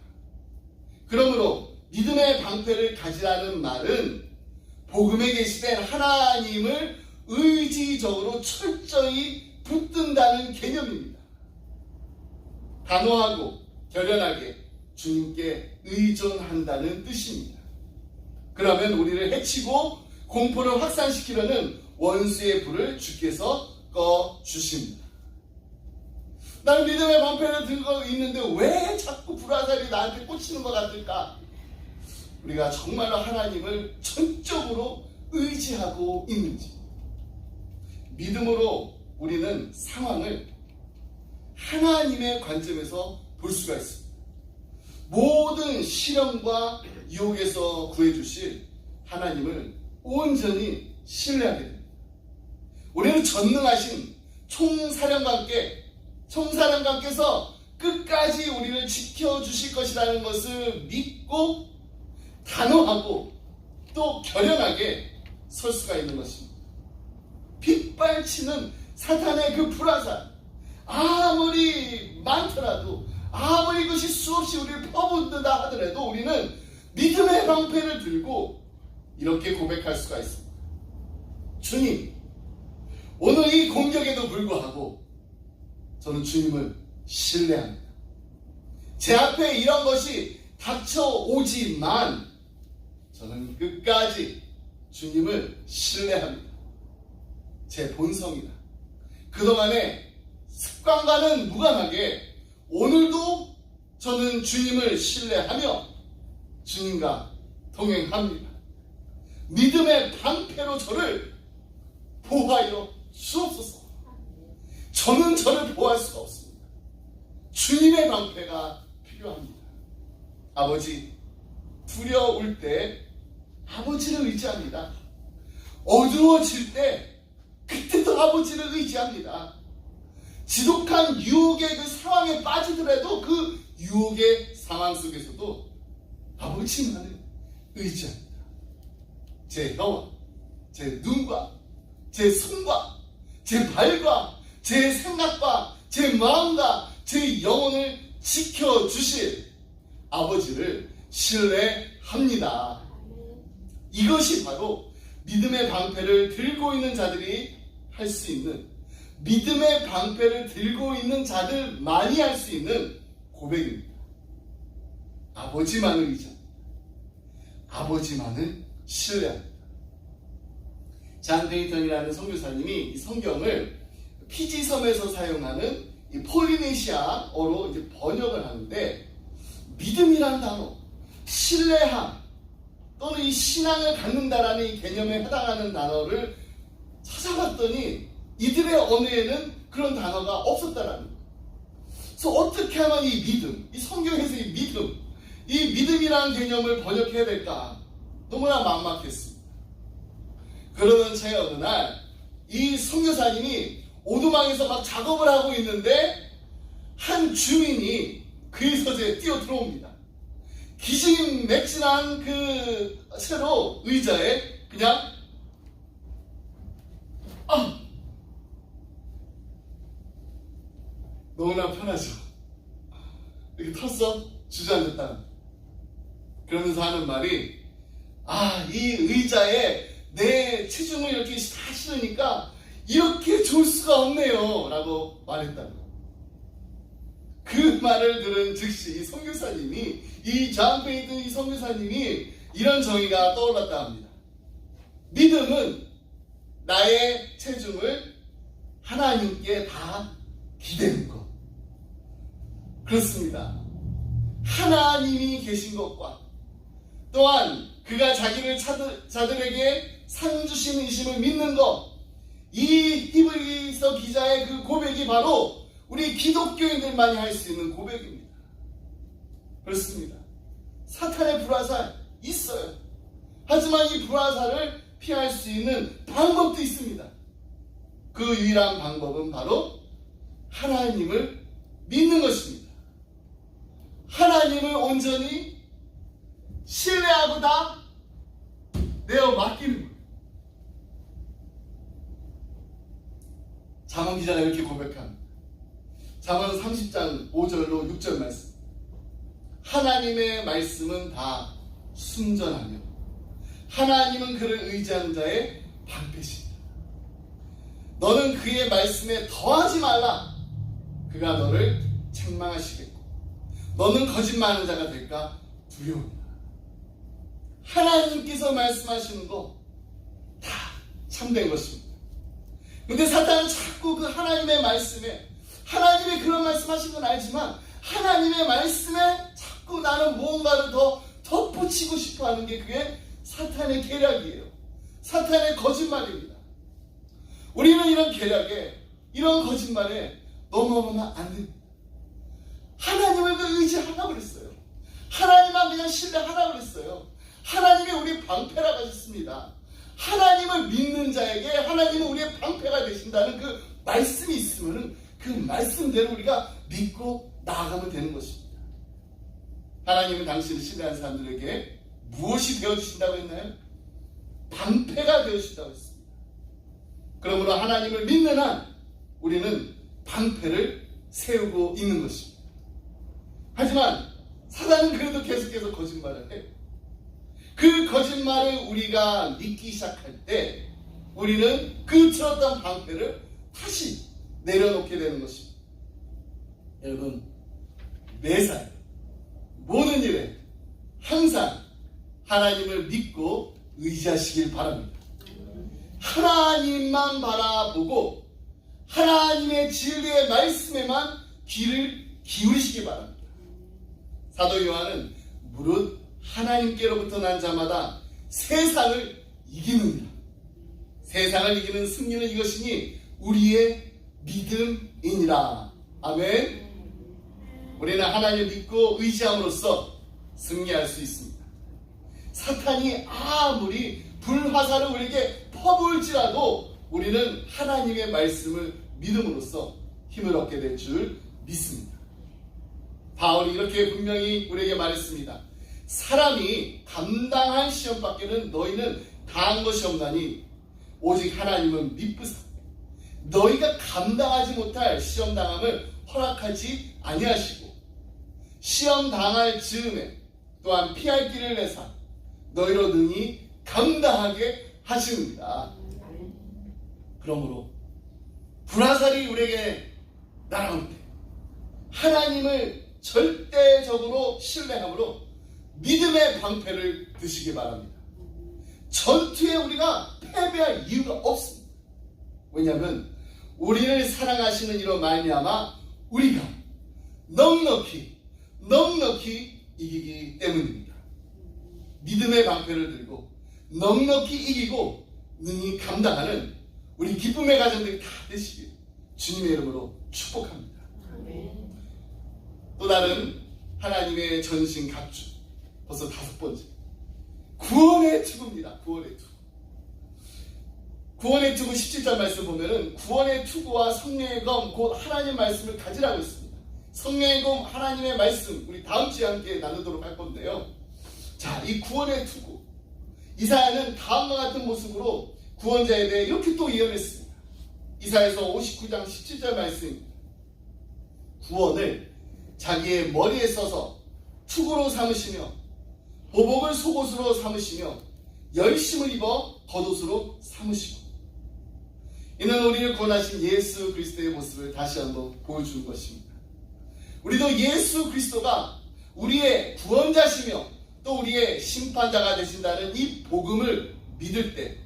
그러므로 믿음의 방패를 가지라는 말은 복음에 계시된 하나님을 의지적으로 철저히 붙든다는 개념입니다. 단호하고 결연하게 주님께 의존한다는 뜻입니다. 그러면 우리를 해치고 공포를 확산시키려는 원수의 불을 주께서 꺼주십니다. 나는 믿음의 방패를 들고 있는데 왜 자꾸 불화살이 나한테 꽂히는 것 같을까? 우리가 정말로 하나님을 전적으로 의지하고 있는지. 믿음으로 우리는 상황을 하나님의 관점에서 볼 수가 있습니다. 모든 시련과 유혹에서 구해주실 하나님을 온전히 신뢰하게 됩니다. 우리는 전능하신 총사령관께서 끝까지 우리를 지켜주실 것이라는 것을 믿고 단호하고 또 결연하게 설 수가 있는 것입니다. 빗발치는 사탄의 그 불화살, 아무리 많더라도, 아무리 그것이 수없이 우리를 퍼붓는다 하더라도 우리는 믿음의 방패를 들고 이렇게 고백할 수가 있습니다. 주님, 오늘 이 공격에도 불구하고 저는 주님을 신뢰합니다. 제 앞에 이런 것이 닥쳐오지만 저는 끝까지 주님을 신뢰합니다. 제 본성이다. 그동안의 습관과는 무관하게 오늘도 저는 주님을 신뢰하며 주님과 동행합니다. 믿음의 방패로 저를 보호하여 주옵소서. 저는 저를 보호할 수가 없습니다. 주님의 방패가 필요합니다. 아버지, 두려울 때 아버지를 의지합니다. 어두워질 때 그때도 아버지를 의지합니다. 지독한 유혹의 그 상황에 빠지더라도 그 유혹의 상황 속에서도 아버지만을 의지합니다. 제 혀와 제 눈과 제 손과 제 발과 제 생각과 제 마음과 제 영혼을 지켜주실 아버지를 신뢰합니다. 이것이 바로 믿음의 방패를 들고 있는 자들이 할 수 있는, 믿음의 방패를 들고 있는 자들만이 할 수 있는 고백입니다. 아버지만을 의지합니다. 아버지만을 신뢰합니다. 잔 데이턴이라는 선교사님이 이 성경을 피지 섬에서 사용하는 이 폴리네시아어로 이제 번역을 하는데, 믿음이란 단어, 신뢰함 또는 이 신앙을 갖는다라는 이 개념에 해당하는 단어를 찾아봤더니 이들의 언어에는 그런 단어가 없었다라는 거예요. 그래서 어떻게 하면 이 믿음, 이 성경에서 이 믿음이라는 개념을 번역해야 될까 너무나 막막했습니다. 그러던 차에 어느 날 이 선교사님이 오두막에서 막 작업을 하고 있는데 한 주민이 그의 서재에 뛰어 들어옵니다. 기진맥진한 그 채로 의자에 그냥 너무나 편하죠. 이렇게 털썩 주저앉았다. 그러면서 하는 말이, 이 의자에 내 체중을 이렇게 다 실으니까 이렇게 좋을 수가 없네요 라고 말했다고. 그 말을 들은 즉시 이 선교사님이, 이 존 페이튼 이 선교사님이 이런 정의가 떠올랐다 합니다. 믿음은 나의 체중을 하나님께 다 기대는 것. 그렇습니다. 하나님이 계신 것과 또한 그가 자기를 자들에게 상 주시는 믿는 것, 이 히브리서 기자의 그 고백이 바로 우리 기독교인들만이 할 수 있는 고백입니다. 그렇습니다. 사탄의 불화살 있어요. 하지만 이 불화살을 피할 수 있는 방법도 있습니다. 그 유일한 방법은 바로 하나님을 믿는 것입니다. 하나님을 온전히 신뢰하고 다 내어 맡기는 것. 잠언 기자가 이렇게 고백합니다. 잠언 30장 5절로 6절 말씀. 하나님의 말씀은 다 순전하며 하나님은 그를 의지하는 자의 방패시다. 너는 그의 말씀에 더하지 말라. 그가 너를 책망하시겠고 너는 거짓말하는 자가 될까 두려우니라. 하나님께서 말씀하시는 거 다 참된 것입니다. 근데 사탄은 자꾸 그 하나님의 말씀에, 하나님이 그런 말씀하신 건 알지만 하나님의 말씀에 자꾸 나는 무언가를 더 덧붙이고 싶어하는 게 그게 사탄의 계략이에요. 사탄의 거짓말입니다. 우리는 이런 계략에, 이런 거짓말에 넘어가면 안 됩니다. 하나님을 의지하라고 그랬어요. 하나님만 그냥 신뢰하라고 그랬어요. 하나님이 우리 방패라고 하셨습니다. 하나님을 믿는 자에게 하나님은 우리의 방패가 되신다는 그 말씀이 있으면 그 말씀대로 우리가 믿고 나아가면 되는 것입니다. 하나님은 당신을 신뢰하는 사람들에게 무엇이 되어주신다고 했나요? 방패가 되어주신다고 했습니다. 그러므로 하나님을 믿는 한 우리는 방패를 세우고 있는 것입니다. 하지만 사단은 그래도 계속해서 거짓말을 해요. 그 거짓말을 우리가 믿기 시작할 때 우리는 그 들었던 방패를 다시 내려놓게 되는 것입니다. 여러분, 매사에 모든 일에 항상 하나님을 믿고 의지하시길 바랍니다. 하나님만 바라보고 하나님의 진리의 말씀에만 귀를 기울이시기 바랍니다. 사도 요한은 무릇 하나님께로부터 난 자마다 세상을 이기느니라. 세상을 이기는 승리는 이것이니 우리의 믿음이니라. 아멘. 우리는 하나님을 믿고 의지함으로써 승리할 수 있습니다. 사탄이 아무리 불화살을 우리에게 퍼부을지라도 우리는 하나님의 말씀을 믿음으로써 힘을 얻게 될 줄 믿습니다. 바울이 이렇게 분명히 우리에게 말했습니다. 사람이 감당할 시험밖에는 너희는 당한 것이 없나니 오직 하나님은 미쁘사 너희가 감당하지 못할 시험당함을 허락하지 아니하시고 시험 당할 즈음에 또한 피할 길을 내사 너희로 능히 감당하게 하시느니라. 그러므로 불화살이 우리에게 날아올 때 하나님을 절대적으로 신뢰함으로 믿음의 방패를 드시기 바랍니다. 전투에 우리가 패배할 이유가 없습니다. 왜냐하면 우리를 사랑하시는 이로 말미암아 우리가 넉넉히 이기기 때문입니다. 믿음의 방패를 들고 넉넉히 이기고 능히 감당하는 우리 기쁨의 가정들이 다 되시길 주님의 이름으로 축복합니다. 또 다른 하나님의 전신 갑주, 벌써 5번째 구원의 투구입니다. 구원의 투구. 구원의 투구 17절 말씀 보면은 구원의 투구와 성령의 검 곧 하나님의 말씀을 가지라고 했습니다. 성령의 검 하나님의 말씀 우리 다음 주에 함께 나누도록 할 건데요. 자, 이 구원의 투구 이사야는 다음과 같은 모습으로 구원자에 대해 이렇게 또 예언했습니다. 이사야서 59장 17절 말씀입니다. 구원을 자기의 머리에 써서 투구로 삼으시며 보복을 속옷으로 삼으시며 열심을 입어 겉옷으로 삼으시고 이는 우리를 구원하신 예수 그리스도의 모습을 다시 한번 보여주는 것입니다. 우리도 예수 그리스도가 우리의 구원자시며 또 우리의 심판자가 되신다는 이 복음을 믿을 때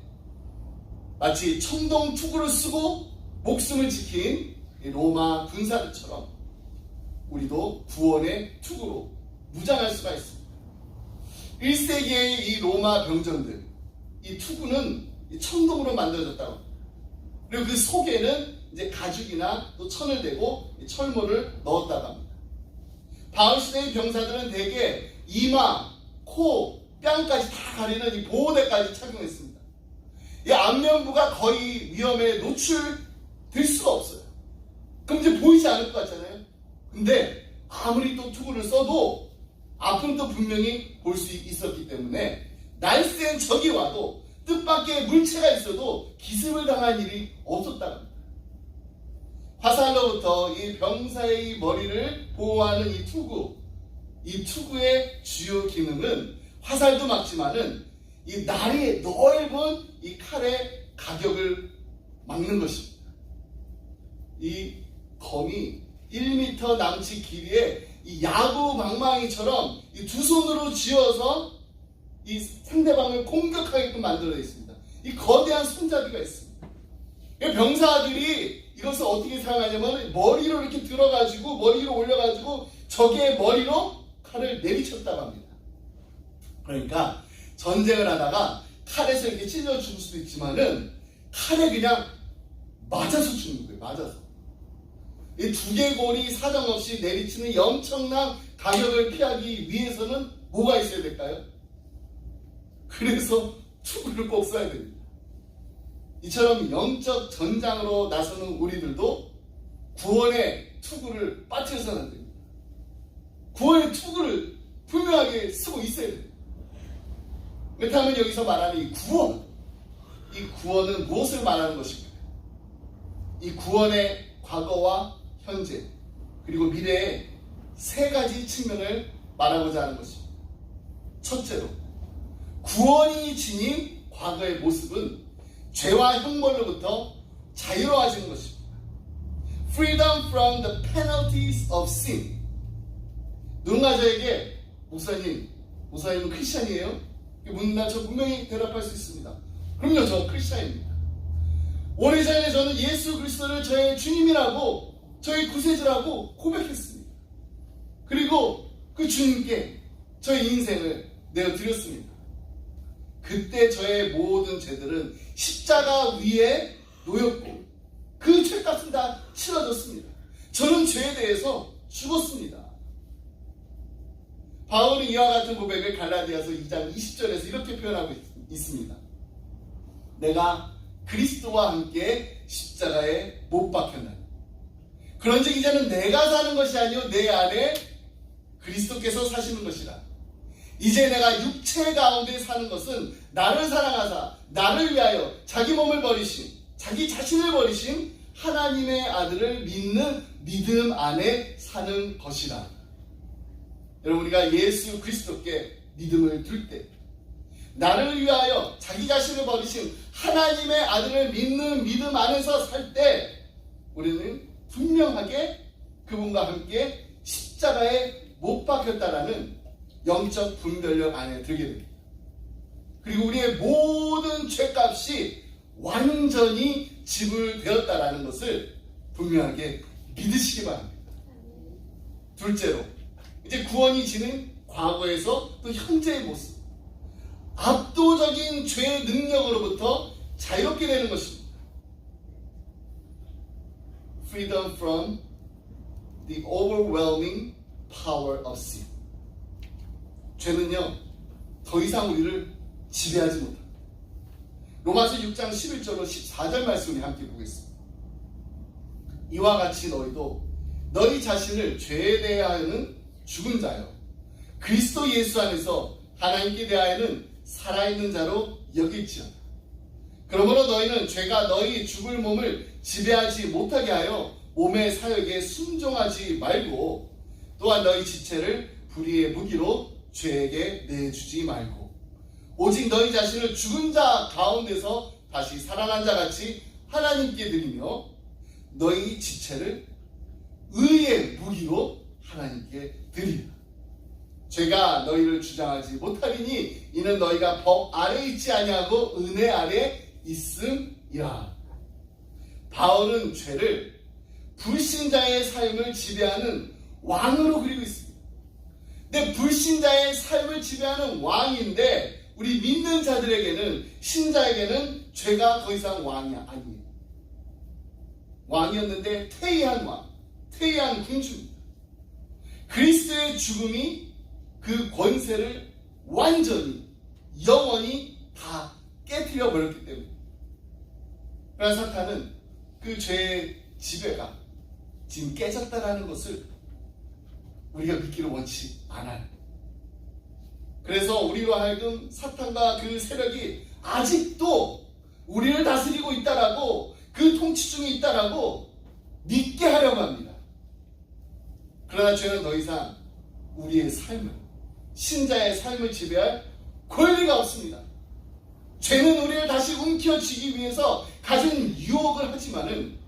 마치 청동 투구를 쓰고 목숨을 지킨 로마 군사들처럼 우리도 구원의 투구로 무장할 수가 있습니다. 1세기의 이 로마 병정들, 이 투구는 청동으로 만들어졌다고 합니다. 그리고 그 속에는 이제 가죽이나 또 천을 대고 철모를 넣었다고 합니다. 바울 시대의 병사들은 대개 이마, 코, 뺨까지 다 가리는 이 보호대까지 착용했습니다. 이 안면부가 거의 위험에 노출될 수가 없어요. 그럼 이제 보이지 않을 것 같잖아요. 근데 아무리 또 투구를 써도 아픔도 분명히 볼 수 있었기 때문에 날쌘 적이 와도 뜻밖의 물체가 있어도 기습을 당할 일이 없었다고 합니다. 화살로부터 이 병사의 머리를 보호하는 이 투구의 주요 기능은 화살도 막지만은 이 날이 넓은 이 칼의 가격을 막는 것입니다. 이 검이 1m 남짓 길이의 이 야구 방망이처럼 이 두 손으로 쥐어서 이 상대방을 공격하게끔 만들어 있습니다. 이 거대한 손잡이가 있습니다. 병사들이 이것을 어떻게 사용하냐면 머리로 이렇게 들어가지고 머리로 올려가지고 적의 머리로 칼을 내리쳤다고 합니다. 그러니까 전쟁을 하다가 칼에서 이렇게 찔러 죽을 수도 있지만은 칼에 그냥 맞아서 죽는 거예요. 맞아서. 이 두개골이 사정없이 내리치는 이 엄청난 가격을 피하기 위해서는 뭐가 있어야 될까요? 그래서 투구를 꼭 써야 됩니다. 이처럼 영적 전장으로 나서는 우리들도 구원의 투구를 빠뜨려서는 안 됩니다. 구원의 투구를 분명하게 쓰고 있어야 돼요. 그렇다면 여기서 말하는 이 구원은 무엇을 말하는 것입니까? 이 구원의 과거와 현재 그리고 미래의 세 가지 측면을 말하고자 하는 것입니다. 첫째로, 구원이 지닌 과거의 모습은 죄와 형벌로부터 자유로워지는 것입니다. Freedom from the penalties of sin. 누군가 저에게 목사님은 크리스찬이에요? 묻는다 저 분명히 대답할 수 있습니다. 그럼요, 저 크리스찬입니다. 오래전에 저는 예수 그리스도를 저의 주님이라고 저의 구세주라고 고백했습니다. 그리고 그 주님께 저의 인생을 내어드렸습니다. 그때 저의 모든 죄들은 십자가 위에 놓였고 그 죄값은 다 치러졌습니다. 저는 죄에 대해서 죽었습니다. 바울은 이와 같은 고백을 갈라디아서 2장 20절에서 이렇게 표현하고 있습니다. 내가 그리스도와 함께 십자가에 못 박혔나니 그런즉 이제는 내가 사는 것이 아니요 내 안에 그리스도께서 사시는 것이라. 이제 내가 육체 가운데 사는 것은 나를 사랑하사 나를 위하여 자기 몸을 버리신 자기 자신을 버리신 하나님의 아들을 믿는 믿음 안에 사는 것이라. 여러분, 우리가 예수 그리스도께 믿음을 둘 때 나를 위하여 자기 자신을 버리신 하나님의 아들을 믿는 믿음 안에서 살 때 우리는 분명하게 그분과 함께 십자가에 못 박혔다라는 영적 분별력 안에 들게 됩니다. 그리고 우리의 모든 죄값이 완전히 지불되었다라는 것을 분명하게 믿으시기 바랍니다. 둘째로, 이제 구원이 지는 과거에서 또 현재의 모습, 압도적인 죄의 능력으로부터 자유롭게 되는 것입니다. Freedom from the overwhelming power of sin. 죄는요, 더 이상 우리를 지배하지 못합니다. 로마서 6장 11절로 14절 말씀을 함께 보겠습니다. 이와 같이 너희도 너희 자신을 죄에 대하여는 죽은 자요 그리스도 예수 안에서 하나님께 대하여는 살아있는 자로 여길지어다. 그러므로 너희는 죄가 너희 죽을 몸을 지배하지 못하게 하여 몸의 사역에 순종하지 말고 또한 너희 지체를 불의의 무기로 죄에게 내주지 말고 오직 너희 자신을 죽은 자 가운데서 다시 살아난 자 같이 하나님께 드리며 너희 지체를 의의 무기로 하나님께 드리라. 죄가 너희를 주장하지 못하리니 이는 너희가 법 아래 있지 아니하고 은혜 아래 있음이라. 바울은 죄를 불신자의 삶을 지배하는 왕으로 그리고 있습니다. 근데 불신자의 삶을 지배하는 왕인데 우리 믿는 자들에게는, 신자에게는 죄가 더 이상 왕이 아니에요. 왕이었는데 퇴위한 왕, 퇴위한 군주입니다. 그리스도의 죽음이 그 권세를 완전히 영원히 다 깨뜨려 버렸기 때문에, 그러나 사탄은 그 죄의 지배가 지금 깨졌다라는 것을 우리가 믿기를 원치 않아요. 그래서 우리로 하여금 사탄과 그 세력이 아직도 우리를 다스리고 있다라고, 그 통치 중에 있다라고 믿게 하려고 합니다. 그러나 죄는 더 이상 우리의 삶을, 신자의 삶을 지배할 권리가 없습니다. 죄는 우리를 다시 움켜쥐기 위해서 가진 유혹을 하지만은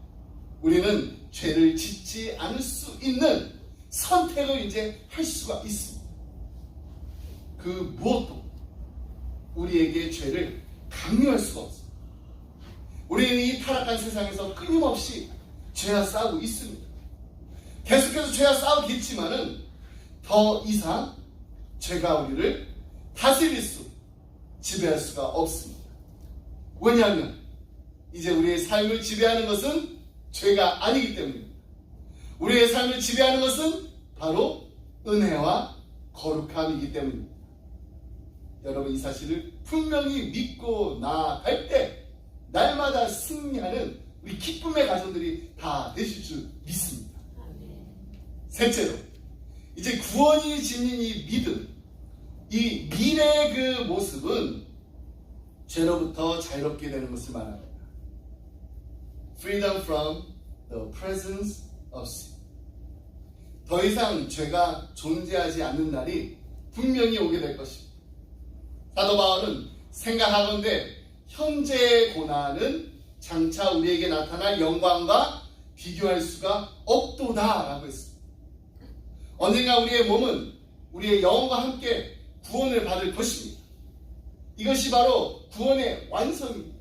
우리는 죄를 짓지 않을 수 있는 선택을 이제 할 수가 있습니다. 그 무엇도 우리에게 죄를 강요할 수가 없습니다. 우리는 이 타락한 세상에서 끊임없이 죄와 싸우고 있습니다. 계속해서 죄와 싸우겠지만은 더 이상 죄가 우리를 다스릴 수, 지배할 수가 없습니다. 왜냐하면 이제 우리의 삶을 지배하는 것은 죄가 아니기 때문입니다. 우리의 삶을 지배하는 것은 바로 은혜와 거룩함이기 때문입니다. 여러분, 이 사실을 분명히 믿고 나아갈 때 날마다 승리하는 우리 기쁨의 가정들이 다 되실 줄 믿습니다. 셋째로, 이제 구원이 지닌 이 믿음, 이 미래의 그 모습은 죄로부터 자유롭게 되는 것을 말합니다. Freedom from the presence of sin. 더 이상 죄가 존재하지 않는 날이 분명히 오게 될 것입니다. 사도 바울은 생각하건대 현재의 고난은 장차 우리에게 나타날 영광과 비교할 수가 없도다 라고 했습니다. 언젠가 우리의 몸은 우리의 영혼과 함께 구원을 받을 것입니다. 이것이 바로 구원의 완성입니다.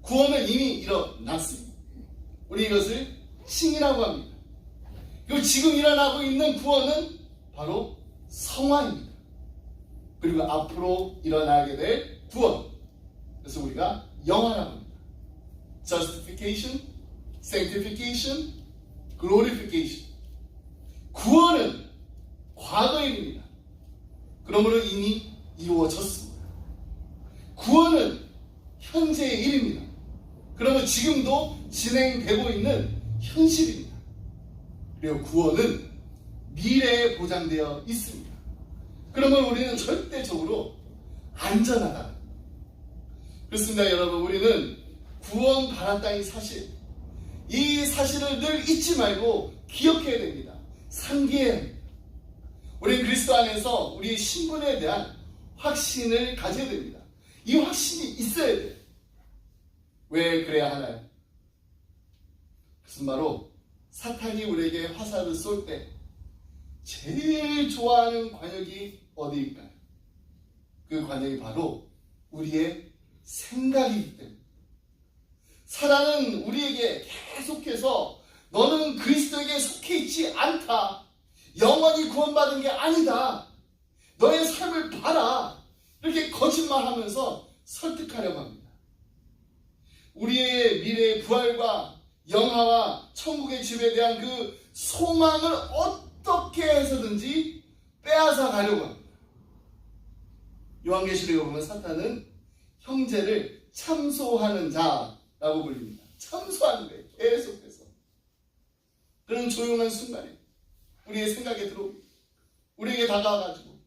구원은 이미 일어났습니다. 우리 이것을 칭이라고 합니다. 그리고 지금 일어나고 있는 구원은 바로 성화입니다. 그리고 앞으로 일어나게 될 구원, 그래서 우리가 영화라고 합니다. Justification, Sanctification, Glorification. 구원은 과거의 일입니다. 그러므로 이미 이루어졌습니다. 구원은 현재의 일입니다. 그러면 지금도 진행되고 있는 현실입니다. 그리고 구원은 미래에 보장되어 있습니다. 그러면 우리는 절대적으로 안전하다. 그렇습니다, 여러분. 우리는 구원 받았다는 사실, 이 사실을 늘 잊지 말고 기억해야 됩니다. 상기해야 합니다. 우리는 그리스도 안에서 우리의 신분에 대한 확신을 가져야 됩니다. 이 확신이 있어야 돼요. 왜 그래야 하나요? 그것은 바로 사탄이 우리에게 화살을 쏠 때 제일 좋아하는 관역이 어디일까요? 그 관역이 바로 우리의 생각이기 때문에. 사단은 우리에게 계속해서 너는 그리스도에게 속해 있지 않다. 영원히 구원받은 게 아니다. 너의 삶을 봐라. 이렇게 거짓말하면서 설득하려고 합니다. 우리의 미래의 부활과 영화와 천국의 집에 대한 그 소망을 어떻게 해서든지 빼앗아 가려고 합니다. 요한계시록에 보면 사탄은 형제를 참소하는 자라고 불립니다. 참소하는 거예요. 계속해서. 그런 조용한 순간에 우리의 생각에 들어옵니다. 우리에게 다가와가지고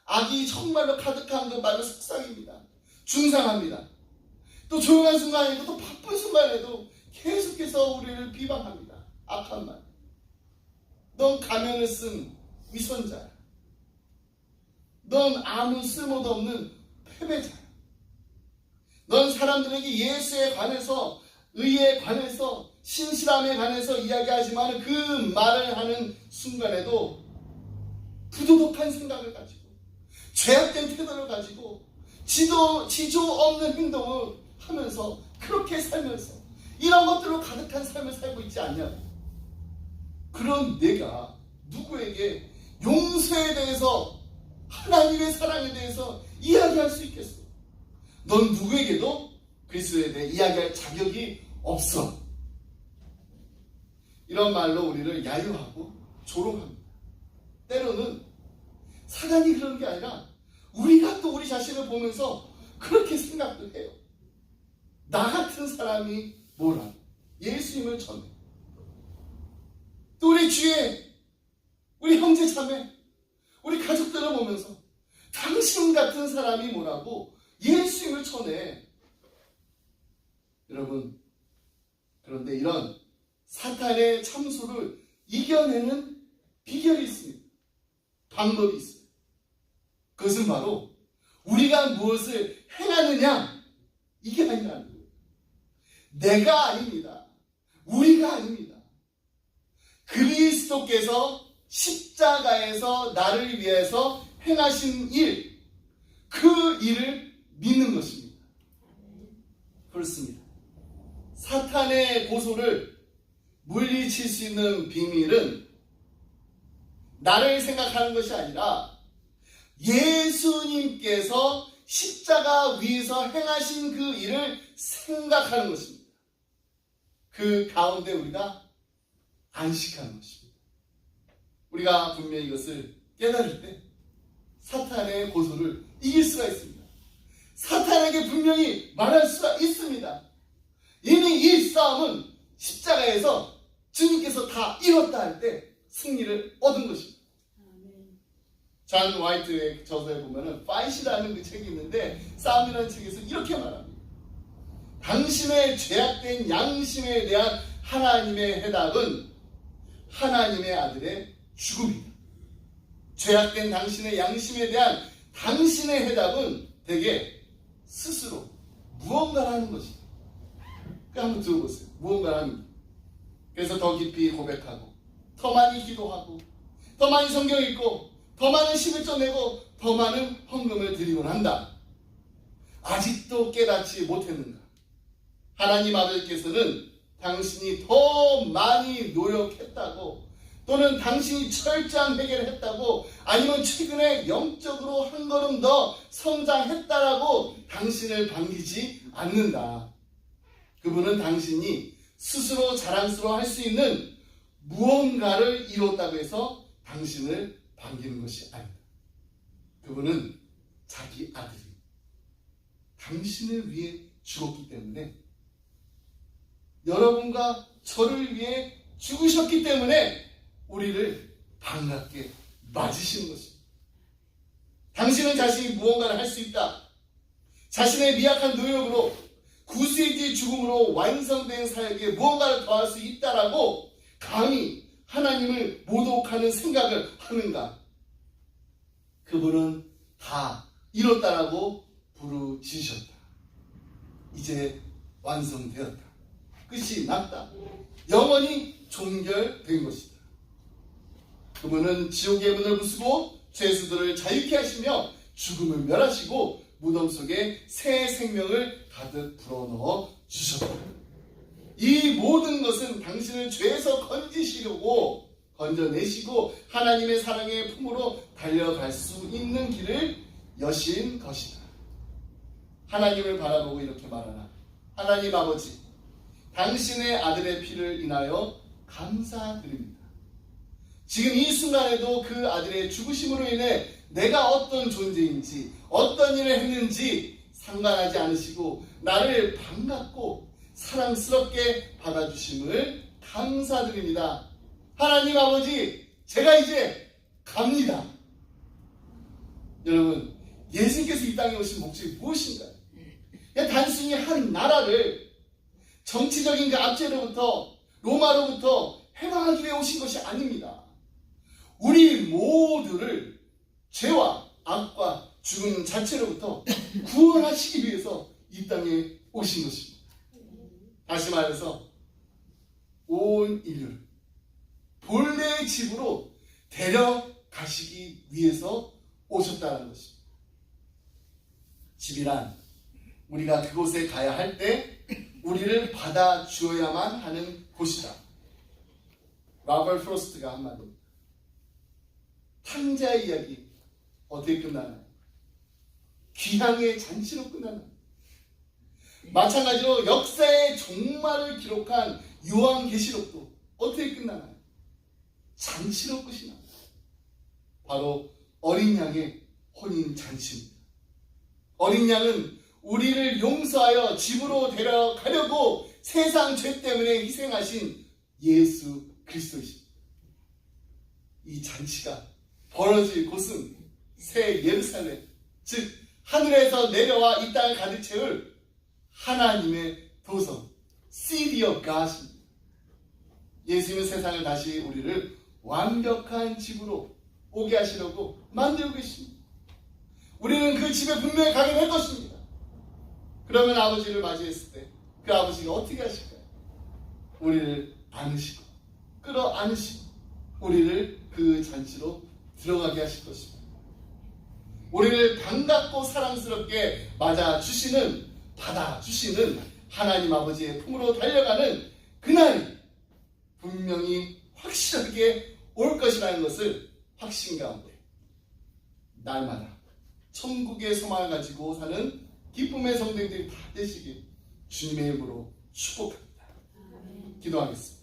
악이 정말로 가득한 그 말로 속삭입니다. 중상합니다. 또 조용한 순간에도 또 바쁜 순간에도 계속해서 우리를 비방합니다. 악한 말. 넌 가면을 쓴 위선자야. 넌 아무 쓸모도 없는 패배자야. 넌 사람들에게 예수에 관해서, 의에 관해서, 신실함에 관해서 이야기하지만 그 말을 하는 순간에도 부도덕한 생각을 가지고 죄악된 태도를 가지고 지조 없는 행동을 하면서 그렇게 살면서 이런 것들로 가득한 삶을 살고 있지 않냐. 그런 내가 누구에게 용서에 대해서, 하나님의 사랑에 대해서 이야기할 수 있겠어? 넌 누구에게도 그리스도에 대해 이야기할 자격이 없어. 이런 말로 우리를 야유하고 조롱합니다. 때로는 사단이 그런 게 아니라 우리가 또 우리 자신을 보면서 그렇게 생각도 해요. 나 같은 사람이 뭐라? 예수님을 전해. 또 우리 주위에 우리 형제 자매, 우리 가족들을 보면서 당신 같은 사람이 뭐라고 예수님을 전해. 여러분, 그런데 이런 사탄의 참소를 이겨내는 비결이 있습니다. 방법이 있습니다. 그것은 바로 우리가 무엇을 행하느냐, 이게 아니라는 거예요. 내가 아닙니다. 우리가 아닙니다. 그리스도께서 십자가에서 나를 위해서 행하신 일, 그 일을 믿는 것입니다. 그렇습니다. 사탄의 고소를 물리칠 수 있는 비밀은 나를 생각하는 것이 아니라 예수님께서 십자가 위에서 행하신 그 일을 생각하는 것입니다. 그 가운데 우리가 안식하는 것입니다. 우리가 분명히 이것을 깨달을 때 사탄의 고소를 이길 수가 있습니다. 사탄에게 분명히 말할 수가 있습니다. 이미 이 싸움은 십자가에서 주님께서 다 이뤘다 할 때 승리를 얻은 것입니다. 존 화이트의 저서에 보면은 파이트라는 그 책이 있는데 싸움이라는 책에서 이렇게 말합니다. 당신의 죄악된 양심에 대한 하나님의 해답은 하나님의 아들의 죽음이다. 죄악된 당신의 양심에 대한 당신의 해답은 대개 스스로 무언가를 하는 것이다. 한번 들어보세요. 무언가를 하는 것. 그래서 더 깊이 고백하고 더 많이 기도하고 더 많이 성경 읽고 더 많은 11조 내고 더 많은 헌금을 드리곤 한다. 아직도 깨닫지 못했는가? 하나님 아들께서는 당신이 더 많이 노력했다고 또는 당신이 철저한 회개를 했다고 아니면 최근에 영적으로 한 걸음 더 성장했다라고 당신을 반기지 않는다. 그분은 당신이 스스로 자랑스러워할 수 있는 무언가를 이뤘다고 해서 당신을 반기는 것이 아니다. 그분은 자기 아들이 당신을 위해 죽었기 때문에 여러분과 저를 위해 죽으셨기 때문에 우리를 반갑게 맞으시는 것입니다. 당신은 자신이 무언가를 할 수 있다. 자신의 미약한 노력으로 구세주의 죽음으로 완성된 사역에 무언가를 더할 수 있다라고 감히 하나님을 모독하는 생각을 하는가? 그분은 다 이뤘다라고 부르짖으셨다. 이제 완성되었다. 끝이 났다. 영원히 종결된 것이다. 그분은 지옥의 문을 부수고 죄수들을 자유케 하시며 죽음을 멸하시고 무덤 속에 새 생명을 가득 불어넣어 주셨다. 이 모든 것은 당신을 죄에서 건져내시고 하나님의 사랑의 품으로 달려갈 수 있는 길을 여신 것이다. 하나님을 바라보고 이렇게 말하나? 하나님 아버지, 당신의 아들의 피를 인하여 감사드립니다. 지금 이 순간에도 그 아들의 죽으심으로 인해 내가 어떤 존재인지 어떤 일을 했는지 상관하지 않으시고 나를 반갑고 사랑스럽게 받아주심을 감사드립니다. 하나님 아버지, 제가 이제 갑니다. 여러분, 예수님께서 이 땅에 오신 목적이 무엇인가요? 그냥 단순히 한 나라를 정치적인 그 압제로부터 로마로부터 해방하기 위해 오신 것이 아닙니다. 우리 모두를 죄와 악과 죽음 자체로부터 구원하시기 위해서 이 땅에 오신 것입니다. 다시 말해서 온 인류를 본래의 집으로 데려가시기 위해서 오셨다는 것입니다. 집이란 우리가 그곳에 가야 할 때 우리를 받아주어야만 하는 곳이다. 라벌 프로스트가 한 말입니다. 탕자의 이야기 어떻게 끝나나요? 귀향의 잔치로 끝나나요? 마찬가지로 역사의 종말을 기록한 요한계시록도 어떻게 끝나나요? 잔치로 끝이 나요. 바로 어린 양의 혼인 잔치입니다. 어린 양은 우리를 용서하여 집으로 데려가려고 세상 죄 때문에 희생하신 예수 그리스도이십니다. 이 잔치가 벌어질 곳은 새 예루살렘, 즉 하늘에서 내려와 이 땅을 가득 채울 하나님의 도성, City of God입니다. 예수님은 세상을 다시 우리를 완벽한 집으로 오게 하시려고 만들고 계십니다. 우리는 그 집에 분명히 가게 될 것입니다. 그러면 아버지를 맞이했을 때 그 아버지가 어떻게 하실까요? 우리를 안으시고 끌어안으시고 우리를 그 잔치로 들어가게 하실 것입니다. 우리를 반갑고 사랑스럽게 맞아주시는, 받아주시는 하나님 아버지의 품으로 달려가는 그날이 분명히 확실하게 올 것이라는 것을 확신 가운데 날마다 천국의 소망을 가지고 사는 기쁨의 성도들이 다 되시길 주님의 이름으로 축복합니다. 기도하겠습니다.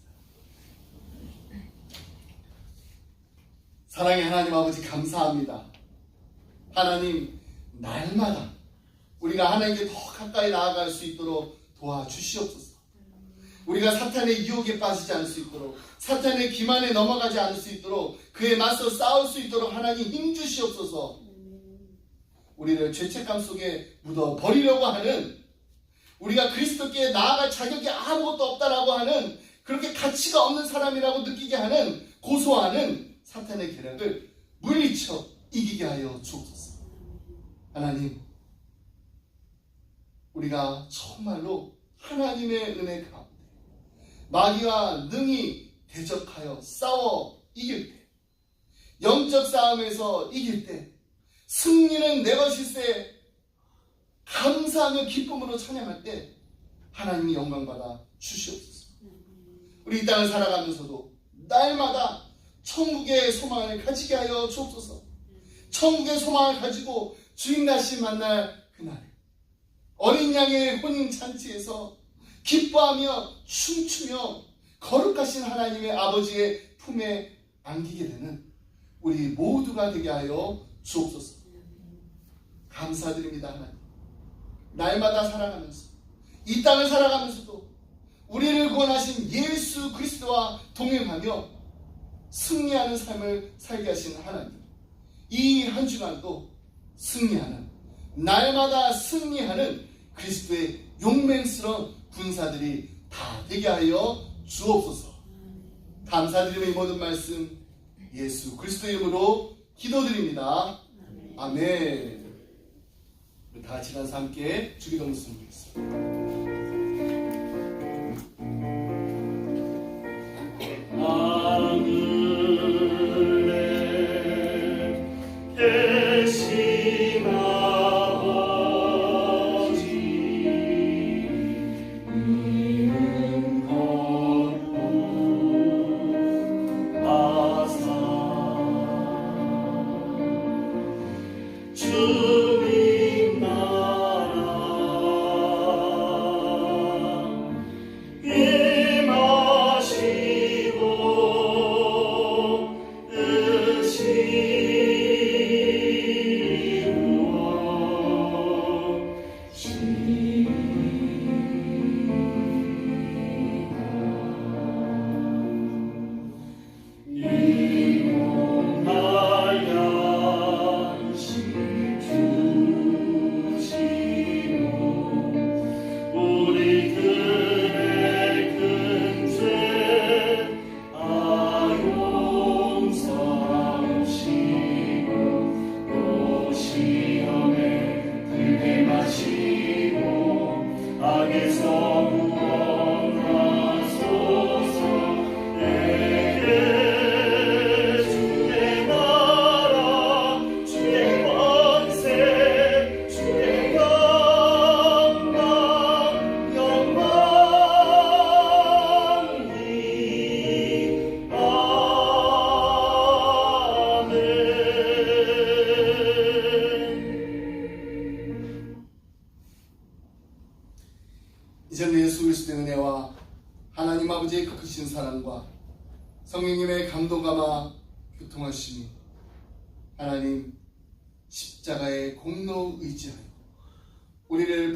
사랑의 하나님 아버지, 감사합니다. 하나님, 날마다 우리가 하나님께 더 가까이 나아갈 수 있도록 도와주시옵소서. 우리가 사탄의 유혹에 빠지지 않을 수 있도록, 사탄의 기만에 넘어가지 않을 수 있도록, 그에 맞서 싸울 수 있도록 하나님 힘주시옵소서. 우리를 죄책감 속에 묻어버리려고 하는, 우리가 그리스도께 나아갈 자격이 아무것도 없다라고 하는, 그렇게 가치가 없는 사람이라고 느끼게 하는, 고소하는 사탄의 계략을 물리쳐 이기게 하여 주옵소서. 하나님, 우리가 정말로 하나님의 은혜 가운데 마귀와 능히 대적하여 싸워 이길 때, 영적 싸움에서 이길 때 승리는 내 것일세 감사하며 기쁨으로 찬양할 때 하나님이 영광받아 주시옵소서. 우리 이 땅을 살아가면서도 날마다 천국의 소망을 가지게 하여 주옵소서. 천국의 소망을 가지고 주인 다시 만날 그날에 어린 양의 혼인잔치에서 기뻐하며 춤추며 거룩하신 하나님의 아버지의 품에 안기게 되는 우리 모두가 되게 하여 주옵소서. 감사드립니다. 하나님, 날마다 살아가면서 이 땅을 살아가면서도 우리를 구원하신 예수 그리스도와 동행하며 승리하는 삶을 살게 하신 하나님, 이 한 주간도 승리하는, 날마다 승리하는 그리스도의 용맹스러운 군사들이 다 되게 하여 주옵소서. 감사드리며 이 모든 말씀 예수 그리스도의 이름으로 기도드립니다. 아멘. 우리 다 같이 일어나서 함께 주기도 말씀 드리겠습니다. 계신 아버지, 이름 거룩하사 주님 나라 임하시고 이제는 예수 그리스도의 은혜와 하나님 아버지의 그 크신 사랑과 성령님의 감동감화 교통하심이 하나님 십자가의 공로 의지하여 우리를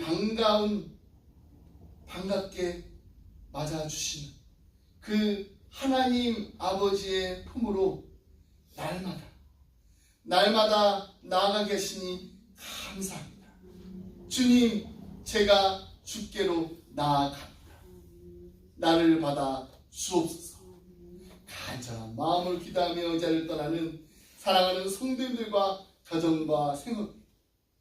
반갑게 맞아주시는 그 하나님 아버지의 품으로 날마다 나아가게 하시니 감사합니다. 주님, 제가 주께로 나아갑니다. 나를 받아 주옵소서. 간절한 마음을 기도하며 의자를 떠나는 사랑하는 성도님들과 가정과 생업,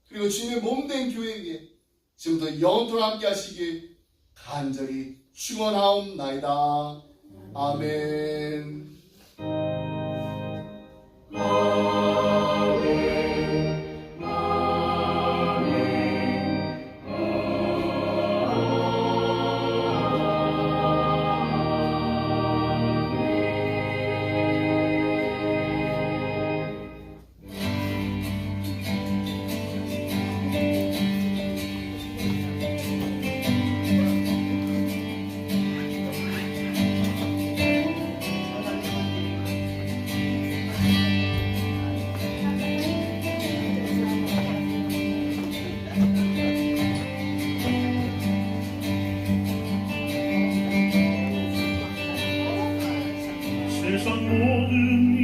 그리고 주님의 몸된 교회에게 지금부터 영원토록 함께 하시길 간절히 축원하옵나이다. 아멘. 세상 모든